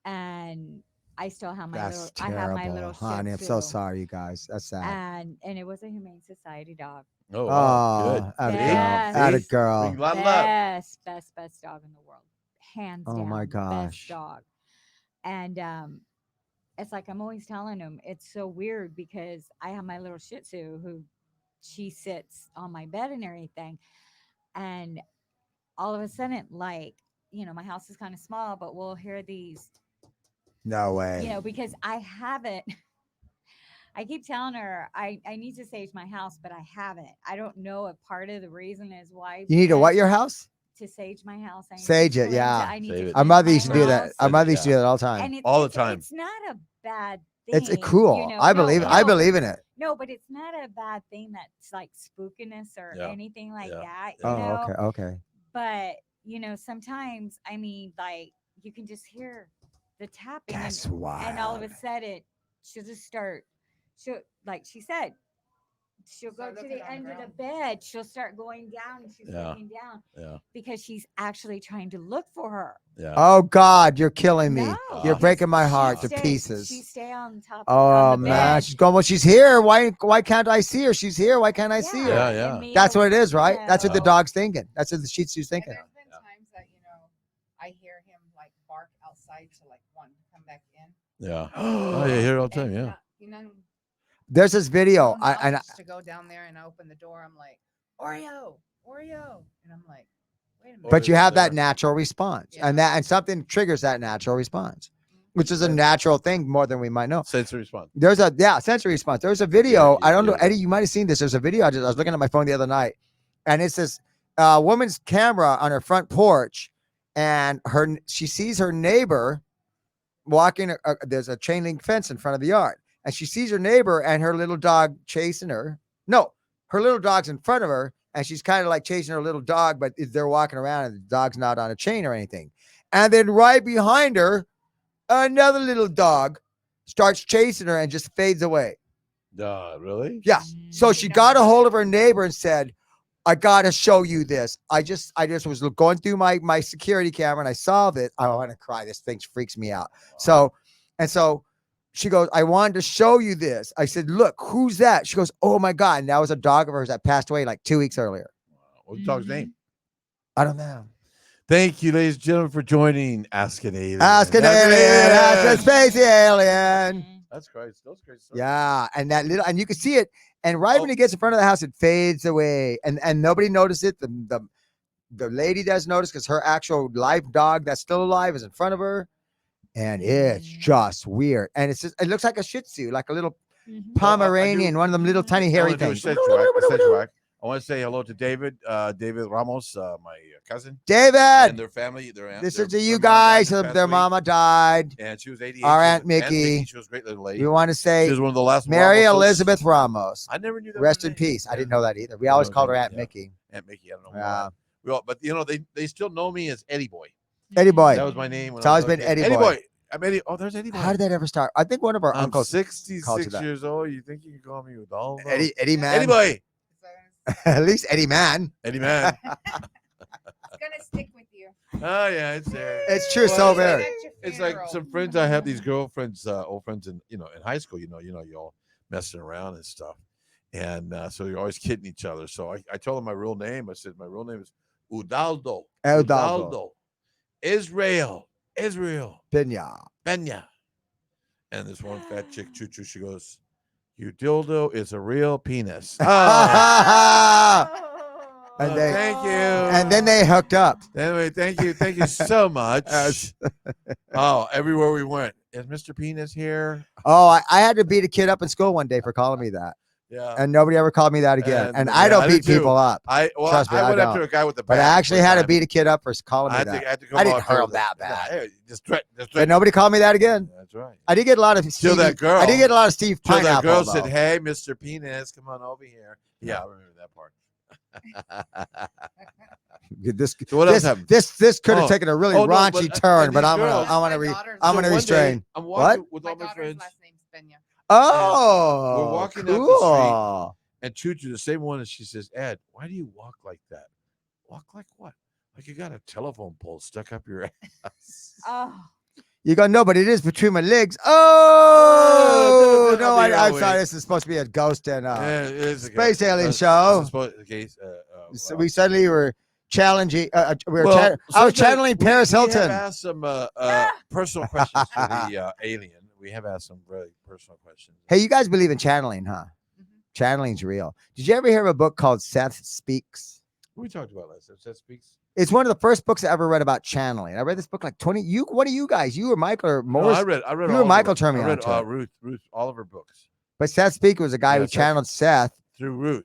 and I still have my That's little. terrible, I have my little Shih honey. I'm so Tzu, sorry, you guys. That's sad. and it was a Humane Society dog. Oh, wow. Oh, Good. atta Yes. girl. Atta See? girl. Bring a lot of love. Best dog in the world, hands Oh down. my gosh. best dog. And it's like I'm always telling him it's so weird because I have my little Shih Tzu who she sits on my bed and everything, and all of a sudden, like my house is kind of small, but we'll hear these, No way. because I haven't. I keep telling her I need to sage my house, but I haven't. I don't know if part of the reason is why You need to what because your house? to sage my house. I need to Sage it, cleanse yeah. I need to Save it. Our cleanse mother my used to do that. house. Our mother used to do Yeah. that all the time. And All the time. It's not a bad thing. It's cool. I believe no, I no, believe in it. No, but it's not a bad thing that's like spookiness or Yeah. anything like Yeah. that. Yeah. You know? Oh, okay. But sometimes like you can just hear the tapping That's and all of wild. a sudden she'll just start like she said, she'll go Start to looking the on the end of the ground. bed, she'll start going down and she's Yeah. looking down Yeah. because she's actually trying to look for her. Yeah. Oh God, you're killing me. No, You're she's- breaking my she heart to stay- pieces. She stay on top Oh on the man, bed. she's going. Well, she's here. Why can't I see her? She's here. Why can't I see her? Yeah, yeah. and me, That's I what it was- is, right? That's what the Yeah. dog's thinking. That's what the Shih Tzu's And thinking. there's been times that I hear him like bark outside to like want to come back in. Yeah. Oh, yeah. Hear it all the time. And, Yeah. There's this video. so I nervous to go down there and I open the door. I'm like, Oreo, and I'm like, wait a minute. but you Oreo's have that there. natural response, Yeah. and something triggers that natural response. which is a natural thing more than we might know. Sensory response. There's a sensory response. There's a video. Yeah, I don't know, yeah. Eddie. You might have seen this. There's a video. I was looking at my phone the other night, and it's this woman's camera on her front porch, and she sees her neighbor walking. There's a chain link fence in front of the yard, and she sees her neighbor and her little dog chasing her. No, her little dog's in front of her, and she's kind of like chasing her little dog, but they're walking around, and the dog's not on a chain or anything. And then right behind her, another little dog starts chasing her and just fades away. Really? Yeah. So she got a hold of her neighbor and said, I got to show you this. I just was going through my security camera and I saw this. I want to cry. This thing freaks me out. So she goes, I wanted to show you this. I said, look, who's that? She goes, oh my God. And that was a dog of hers that passed away like 2 weeks earlier. What's the dog's name? I don't know. Thank you, ladies and gentlemen, for joining Ask an Alien. Ask an alien. Ask a space alien. That's great. That's great stuff. Yeah, and and you can see it. And right when it gets in front of the house, it fades away, and nobody noticed it. The lady does notice because her actual live dog that's still alive is in front of her, and it's just weird. And it looks like a Shih Tzu, like a little Pomeranian, one of them little tiny hairy things. I want to say hello to David Ramos, my cousin, David, and their family. this is to you guys. Their mama died. And she was 88. Our Aunt Mickey. She was a great little lady. We want to say She was one of the last Mary Ramoses. Elizabeth Ramos. I never knew that. Rest was her in name. peace. I Yeah. didn't know that either. We always called her Aunt Yeah. Mickey. Aunt Mickey. I don't know Yeah. why. But they still know me as Eddie Boy. Eddie Boy. That was my name. When It's I always was a been kid. Eddie Boy. I'm Eddie. Oh, there's Eddie Boy. How did that ever start? I think one of our I'm uncles, 66 that. years old. You think you can call me with all of Eddie Man. Eddie Boy. At least Eddie Man. Eddie Man. It's gonna stick with you. Oh yeah, it's there. It's true. Well, So it's very. At your It's like funeral. some friends. I have these girlfriends, old friends, in in high school. You all messing around and stuff, and so you're always kidding each other. So I told them my real name. I said my real name is Udaldo. Udaldo. Israel Pena. Benya. And this one fat chick, Choo Choo, she goes, "You dildo is a real penis." And Oh, they- thank you. And then they hooked up. Anyway, thank you so much. Yes. Oh, everywhere we went, is Mr. Penis here? Oh, I had to beat a kid up in school one day for calling me that. Yeah. And nobody ever called me that again. And, And yeah, I don't I did beat too. people up. I Trust me, I went up don't. to a guy with the But I bat actually one had to time. beat a kid up for calling I me had that. to, I had to go I didn't out there hurl with that a- bad. Hey, just threat. But nobody called me that again. That's right. I did get a lot of Till Stevie, that girl. I did get a lot of Steve Till that Pineapple. girl said, though. "Hey, Mr. Penis, come on over here." Yeah, I remember that part. This So what else this happened? this could have Oh. taken a really Oh, no, raunchy but, turn, and but these I'm girls- gonna My daughter's I'm gonna So one day, restrain. I'm What? walking with My all my daughter's friends, last name's Benya. Oh, we're walking up the cool. and Choo Choo, the same one, and she says, "Ed, why do you walk like that? Walk like what? Like you got a telephone pole stuck up your ass." Oh, You go, no, but it is between my legs. Oh, Oh, no, that'd be I'm our sorry. way. This is supposed to be a ghost and Yeah, it is a Space guy. Alien This show. is supposed- okay, So well, we suddenly were challenging. I was sometimes channeling Paris We Hilton. have asked some personal questions to the alien. We have asked some very personal questions. Hey, you guys believe in channeling, huh? Mhm. Channeling's real. Did you ever hear of a book called Seth Speaks? We talked about last time. That speaks. It's one of the first books I ever read about channeling. I read this book like 20. What are you guys? You or Michael or No, Morris? I read. you all were of Michael them. turned me I read onto it. Ruth, all of her books But Seth Speaks was a guy Yeah, who Seth. channeled Seth. through Ruth.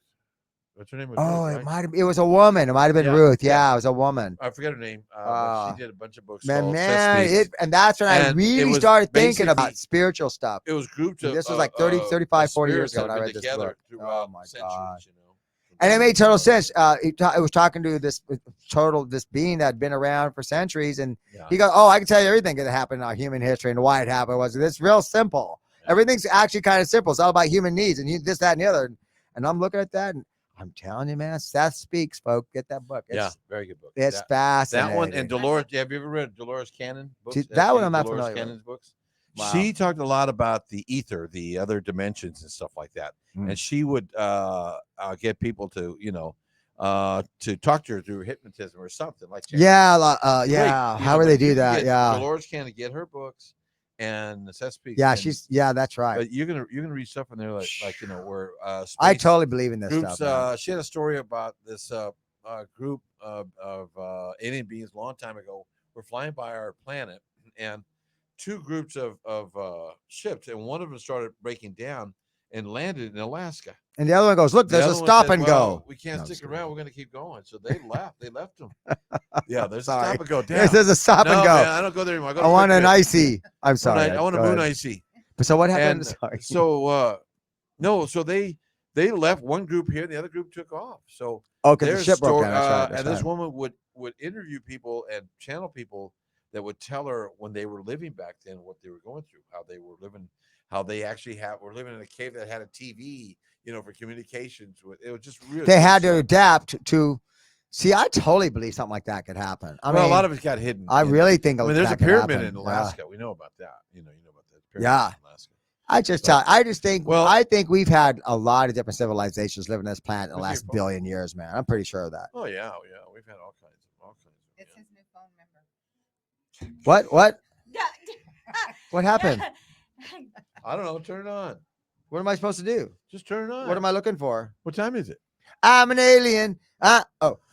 What's her name? Was Oh, Ruth, it right? might have. It was a woman. It might have been Yeah, Ruth. yeah. Yeah, it was a woman. I forget her name. But Ah. she did a bunch of books. Man, called Seth man, Speaks. and that's when I And it really was started thinking basically- about spiritual stuff. It was groups of. This was like 30, 35, 40 years spirits that ago when I have read been this together book. throughout Oh my centuries, God. you know. And it made total sense. It was talking to this being that had been around for centuries, and Yeah. he goes, "Oh, I can tell you everything that happened in our human history and why it happened. Was it's real simple. Yeah. Everything's actually kind of simple. It's all about human needs and this, that, and the other." And I'm looking at that, and I'm telling you, man, Seth Speaks, folks. Get that book. It's, Yeah, very good book. it's that, fascinating. that one and Dolores. Have you ever read Dolores Cannon books? See, that one I'm not Dolores familiar with. Cannon's books. Wow. She talked a lot about the ether, the other dimensions and stuff like that. Mm. And she would get people to, to talk to her through hypnotism or something like that. Yeah, Great, yeah. you How know, do they but you do can that? get Yeah, Dolores Cannon get her books and Seth Speaks. yeah. and- That's right. But you're gonna read stuff in there like where I space totally believe in this groups. stuff. man. She had a story about this group of alien beings a long time ago were flying by our planet, and two groups of ships, and one of them started breaking down and landed in Alaska. And the other one goes, look, The there's a other one stop said, and "Well, go. we can't No, I'm stick just kidding. around. We're going to keep going." So they left. They left them. Yeah, there's a Sorry. stop and go down. Yes, there's a stop no, and go. man, I don't go there anymore. I, go I to want Quick an Trip. icy. I'm sorry. I want a Go moon ahead. icy. But so what happened? And Sorry. so no, so they left one group here, and the other group took off. So Oh, because the their ship broke story, down. That's right. That's and this right. woman would interview people and channel people that would tell her when they were living back then what they were going through, how they were living, how they actually were living in a cave that had a TV, for communications. It was just really. They had to adapt to. See, I totally believe something like that could happen. I mean, a lot of it got hidden. I really think. I mean, there's a that could pyramid happen. in Yeah. Alaska. We know about that. You know about that. Pyramid Yeah. in Alaska. I just think. Well- I think we've had a lot of different civilizations living on this planet in the Where's last your phone? billion years, man. I'm pretty sure of that. Oh yeah, we've had all kinds. It's Yeah. his new phone number. What? What happened? I don't know. Turn it on. What am I supposed to do? Just turn it on. What am I looking for? What time is it? I'm an alien. Yep.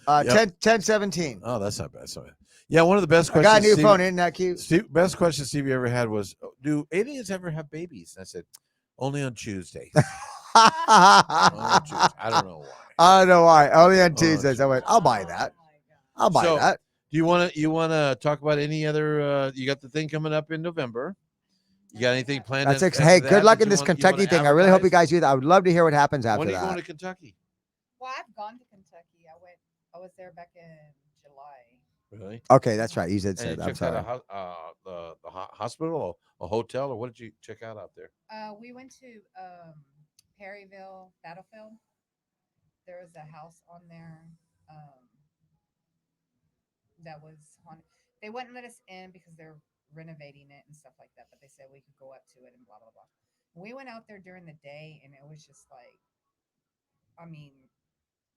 10:17. Oh, that's not bad. So, yeah, one of the best I questions. got a new Steve- phone. Isn't that cute? Best question Stevie ever had was, "Do aliens ever have babies?" And I said, "Only on Tuesdays." I don't know why. I don't know why. Only on Oh, Tuesdays. I went, I'll buy that. I'll buy So, that. Do you want to talk about any other? You got the thing coming up in November. You got anything planned? That's after hey, that good luck that in you this want- you Kentucky wanna thing. I really hope you advertise? guys do that. I would love to hear what happens after When are you that. going to Kentucky? Well, I've gone to Kentucky. I was there back in July. Really? Okay, that's right. You did And say you that. I'm checked sorry. out the hospital or a hotel, or what did you check out there? We went to Perryville Battlefield. There was a house on there that was haunted. They wouldn't let us in because they're renovating it and stuff like that, but they said we could go up to it and blah blah blah. We went out there during the day and it was just like, I mean,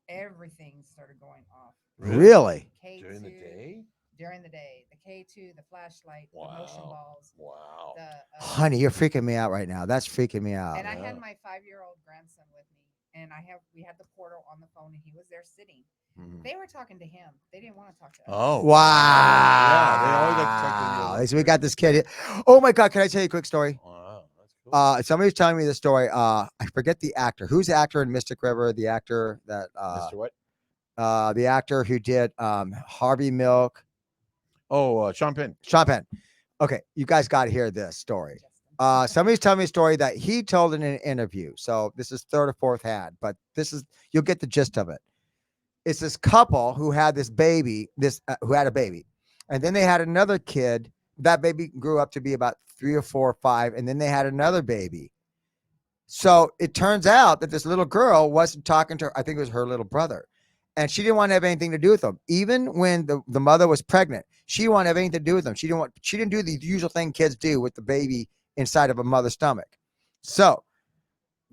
everything started going off. Really? K2, During the day? During the day, the K2, the flashlight, the motion Wow. balls, Wow. the Honey, you're freaking me out right now. That's freaking me out. and I Yeah. had my 5-year-old grandson with me, and we had the portal on the phone, and he was there sitting. Mhm. They were talking to him. They didn't want to talk to us. Oh. Wow. Yeah, they always like to talk to you. So we got this kid here. Oh my God. Can I tell you a quick story? Wow, that's cool. Somebody's telling me the story. I forget the actor. Who's the actor in Mystic River? The actor that Mr. What? the actor who did Harvey Milk. Oh, Sean Penn. Sean Penn. Okay, you guys got to hear this story. Justin. Somebody's telling me a story that he told in an interview. So this is third or fourth hand, but you'll get the gist of it. It's this couple who had this baby, who had a baby, and then they had another kid. That baby grew up to be about 3 or 4 or 5, and then they had another baby. So it turns out that this little girl wasn't talking to her. I think it was her little brother. And she didn't want to have anything to do with them. Even when the mother was pregnant, she didn't want to have anything to do with them. She didn't do the usual thing kids do with the baby inside of a mother's stomach. So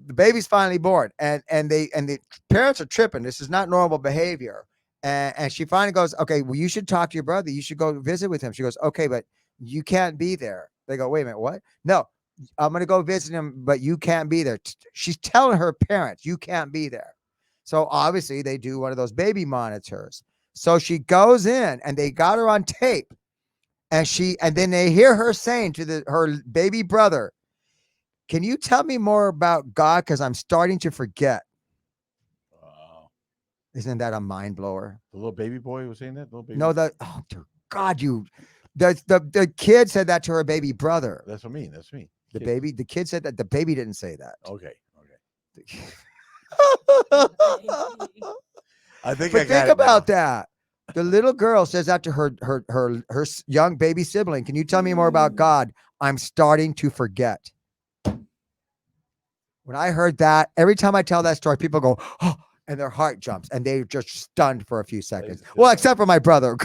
the baby's finally born, and the parents are tripping. This is not normal behavior. And she finally goes, okay, well, you should talk to your brother. You should go visit with him. She goes, okay, but you can't be there. They go, wait a minute, what? No, I'm going to go visit him, but you can't be there. She's telling her parents, you can't be there. So obviously they do one of those baby monitors. So she goes in and they got her on tape, and then they hear her saying to her baby brother, can you tell me more about God? Because I'm starting to forget. Wow. Isn't that a mind blower? The little baby boy was saying that? Little baby? No, oh dear God, the kid said that to her baby brother. That's what I mean. That's me. The kid said that. The baby didn't say that. Okay. Okay. But I think I got think it about now. that. The little girl says that to her young baby sibling. Can you tell me more about God? I'm starting to forget. When I heard that, every time I tell that story, people go, oh, and their heart jumps, and they're just stunned for a few seconds. and Well, gentlemen. except for my brother.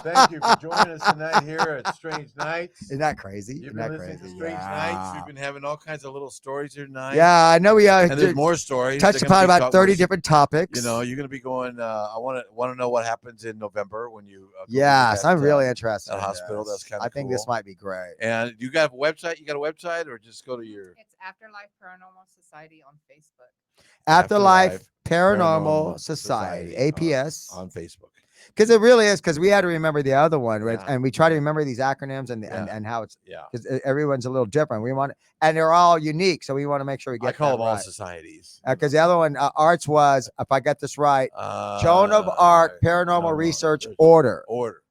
Thank you for joining us tonight here at Strange Nights. Isn't that crazy? You've Isn't been that listening crazy? to Strange Nights. We've been having all kinds of little stories here tonight. Yeah, I know we And there's more stories. touched They're gonna upon be about 30 we're- different topics. You know, you're going to be going. I want to know what happens in November when you. Go Yes, to I'm that, really interested. that in hospital. this. That's kinda I think this cool. might be great. And you got a website? You got a website, or just go to your It's Afterlife Paranormal Society on Facebook. Afterlife Paranormal Paranormal Society, APS. on Facebook. Because it really is. Because we had to remember the other one, right? Yeah. And we try to remember these acronyms and Yeah. and how it's Yeah. because everyone's a little different. We want and they're all unique, so we want to make sure we get. I call that them all right. societies. Because the other one, Arts was, if I get this right, Joan of Arc Paranormal Research Order. Order.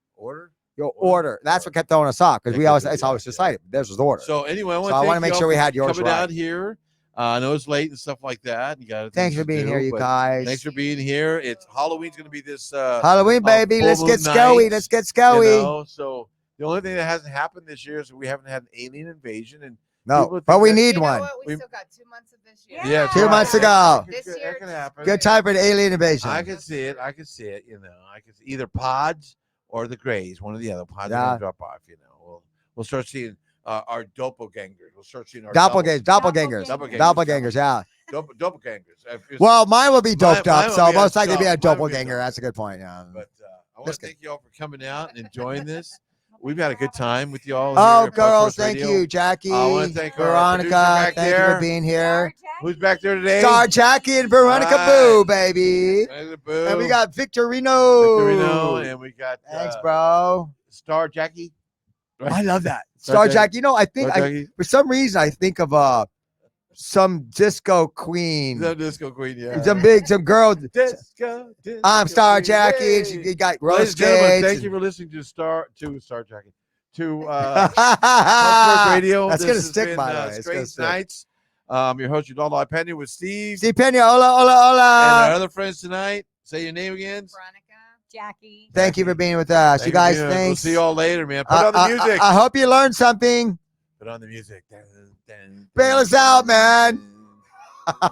Your Order. order. That's what kept throwing us off because It we could always be, it's yeah, always yeah. society. But this was order. So anyway, I So I want wanna to make sure we had yours coming right. out here. I know it's late and stuff like that. You got Thanks for being here, you guys. Thanks for being here. It's Halloween's going to be this Halloween, baby. full Let's get moon scoey. night, Let's get scoey. You know, so the only thing that hasn't happened this year is we haven't had an alien invasion, and No, people but think we that- need You know one. what? We We- still got 2 months of this year. yeah, 2 months ago. This That year, can happen. Good time for an alien invasion. I can see it. I can see it. You know, I can see either pods or the Greys, one or the other. Pods are Yeah. gonna drop off. You know, we'll start seeing our doppelgangers. We'll start seeing our Doppelgangers. Doppelgangers. Doppelgangers. Yeah. doppelgangers. Well, mine will be Mine- doped mine up, will so be a most likely be a mine will be a doppelganger. doppelganger. That's a good point. Yeah. But I want Just to thank you all for coming out and enjoying this. We've had a good time with you all. Oh, here at girls, Podcast thank Radio. you, Jackie, I wanna thank our Veronica. producer back Thank you there. for being here. Who's back there today? Star Jackie and Veronica All right. Boo, baby. Boo. And we got Victorino. Victorino, and we got Thanks, bro. Star Jackie. I love that. Star Star Jackie. Jackie. You know, I think Star I, Jackie. for some reason I think of some disco queen. The disco queen, yeah. Some girl. Disco. I'm Star queen. Jackie, and Yay. she got roller Ladies and gentlemen, skates. thank you for listening to Star Jackie. To That's Sports Radio. That's This gonna has stick, been, by the way. It's gonna Strange stick. Nights. Your host, Udalo Pena, with Steve. See, Pena, hola, hola, And our hola. other friends tonight. Say your name again. Veronica. Jackie. Thank you for being with us. Thank You guys, for being here. We'll thanks. see you all later, man. Put on the music. I hope you learned something. Put on the music. Dun, dun, Bail dun, us out, man. dun.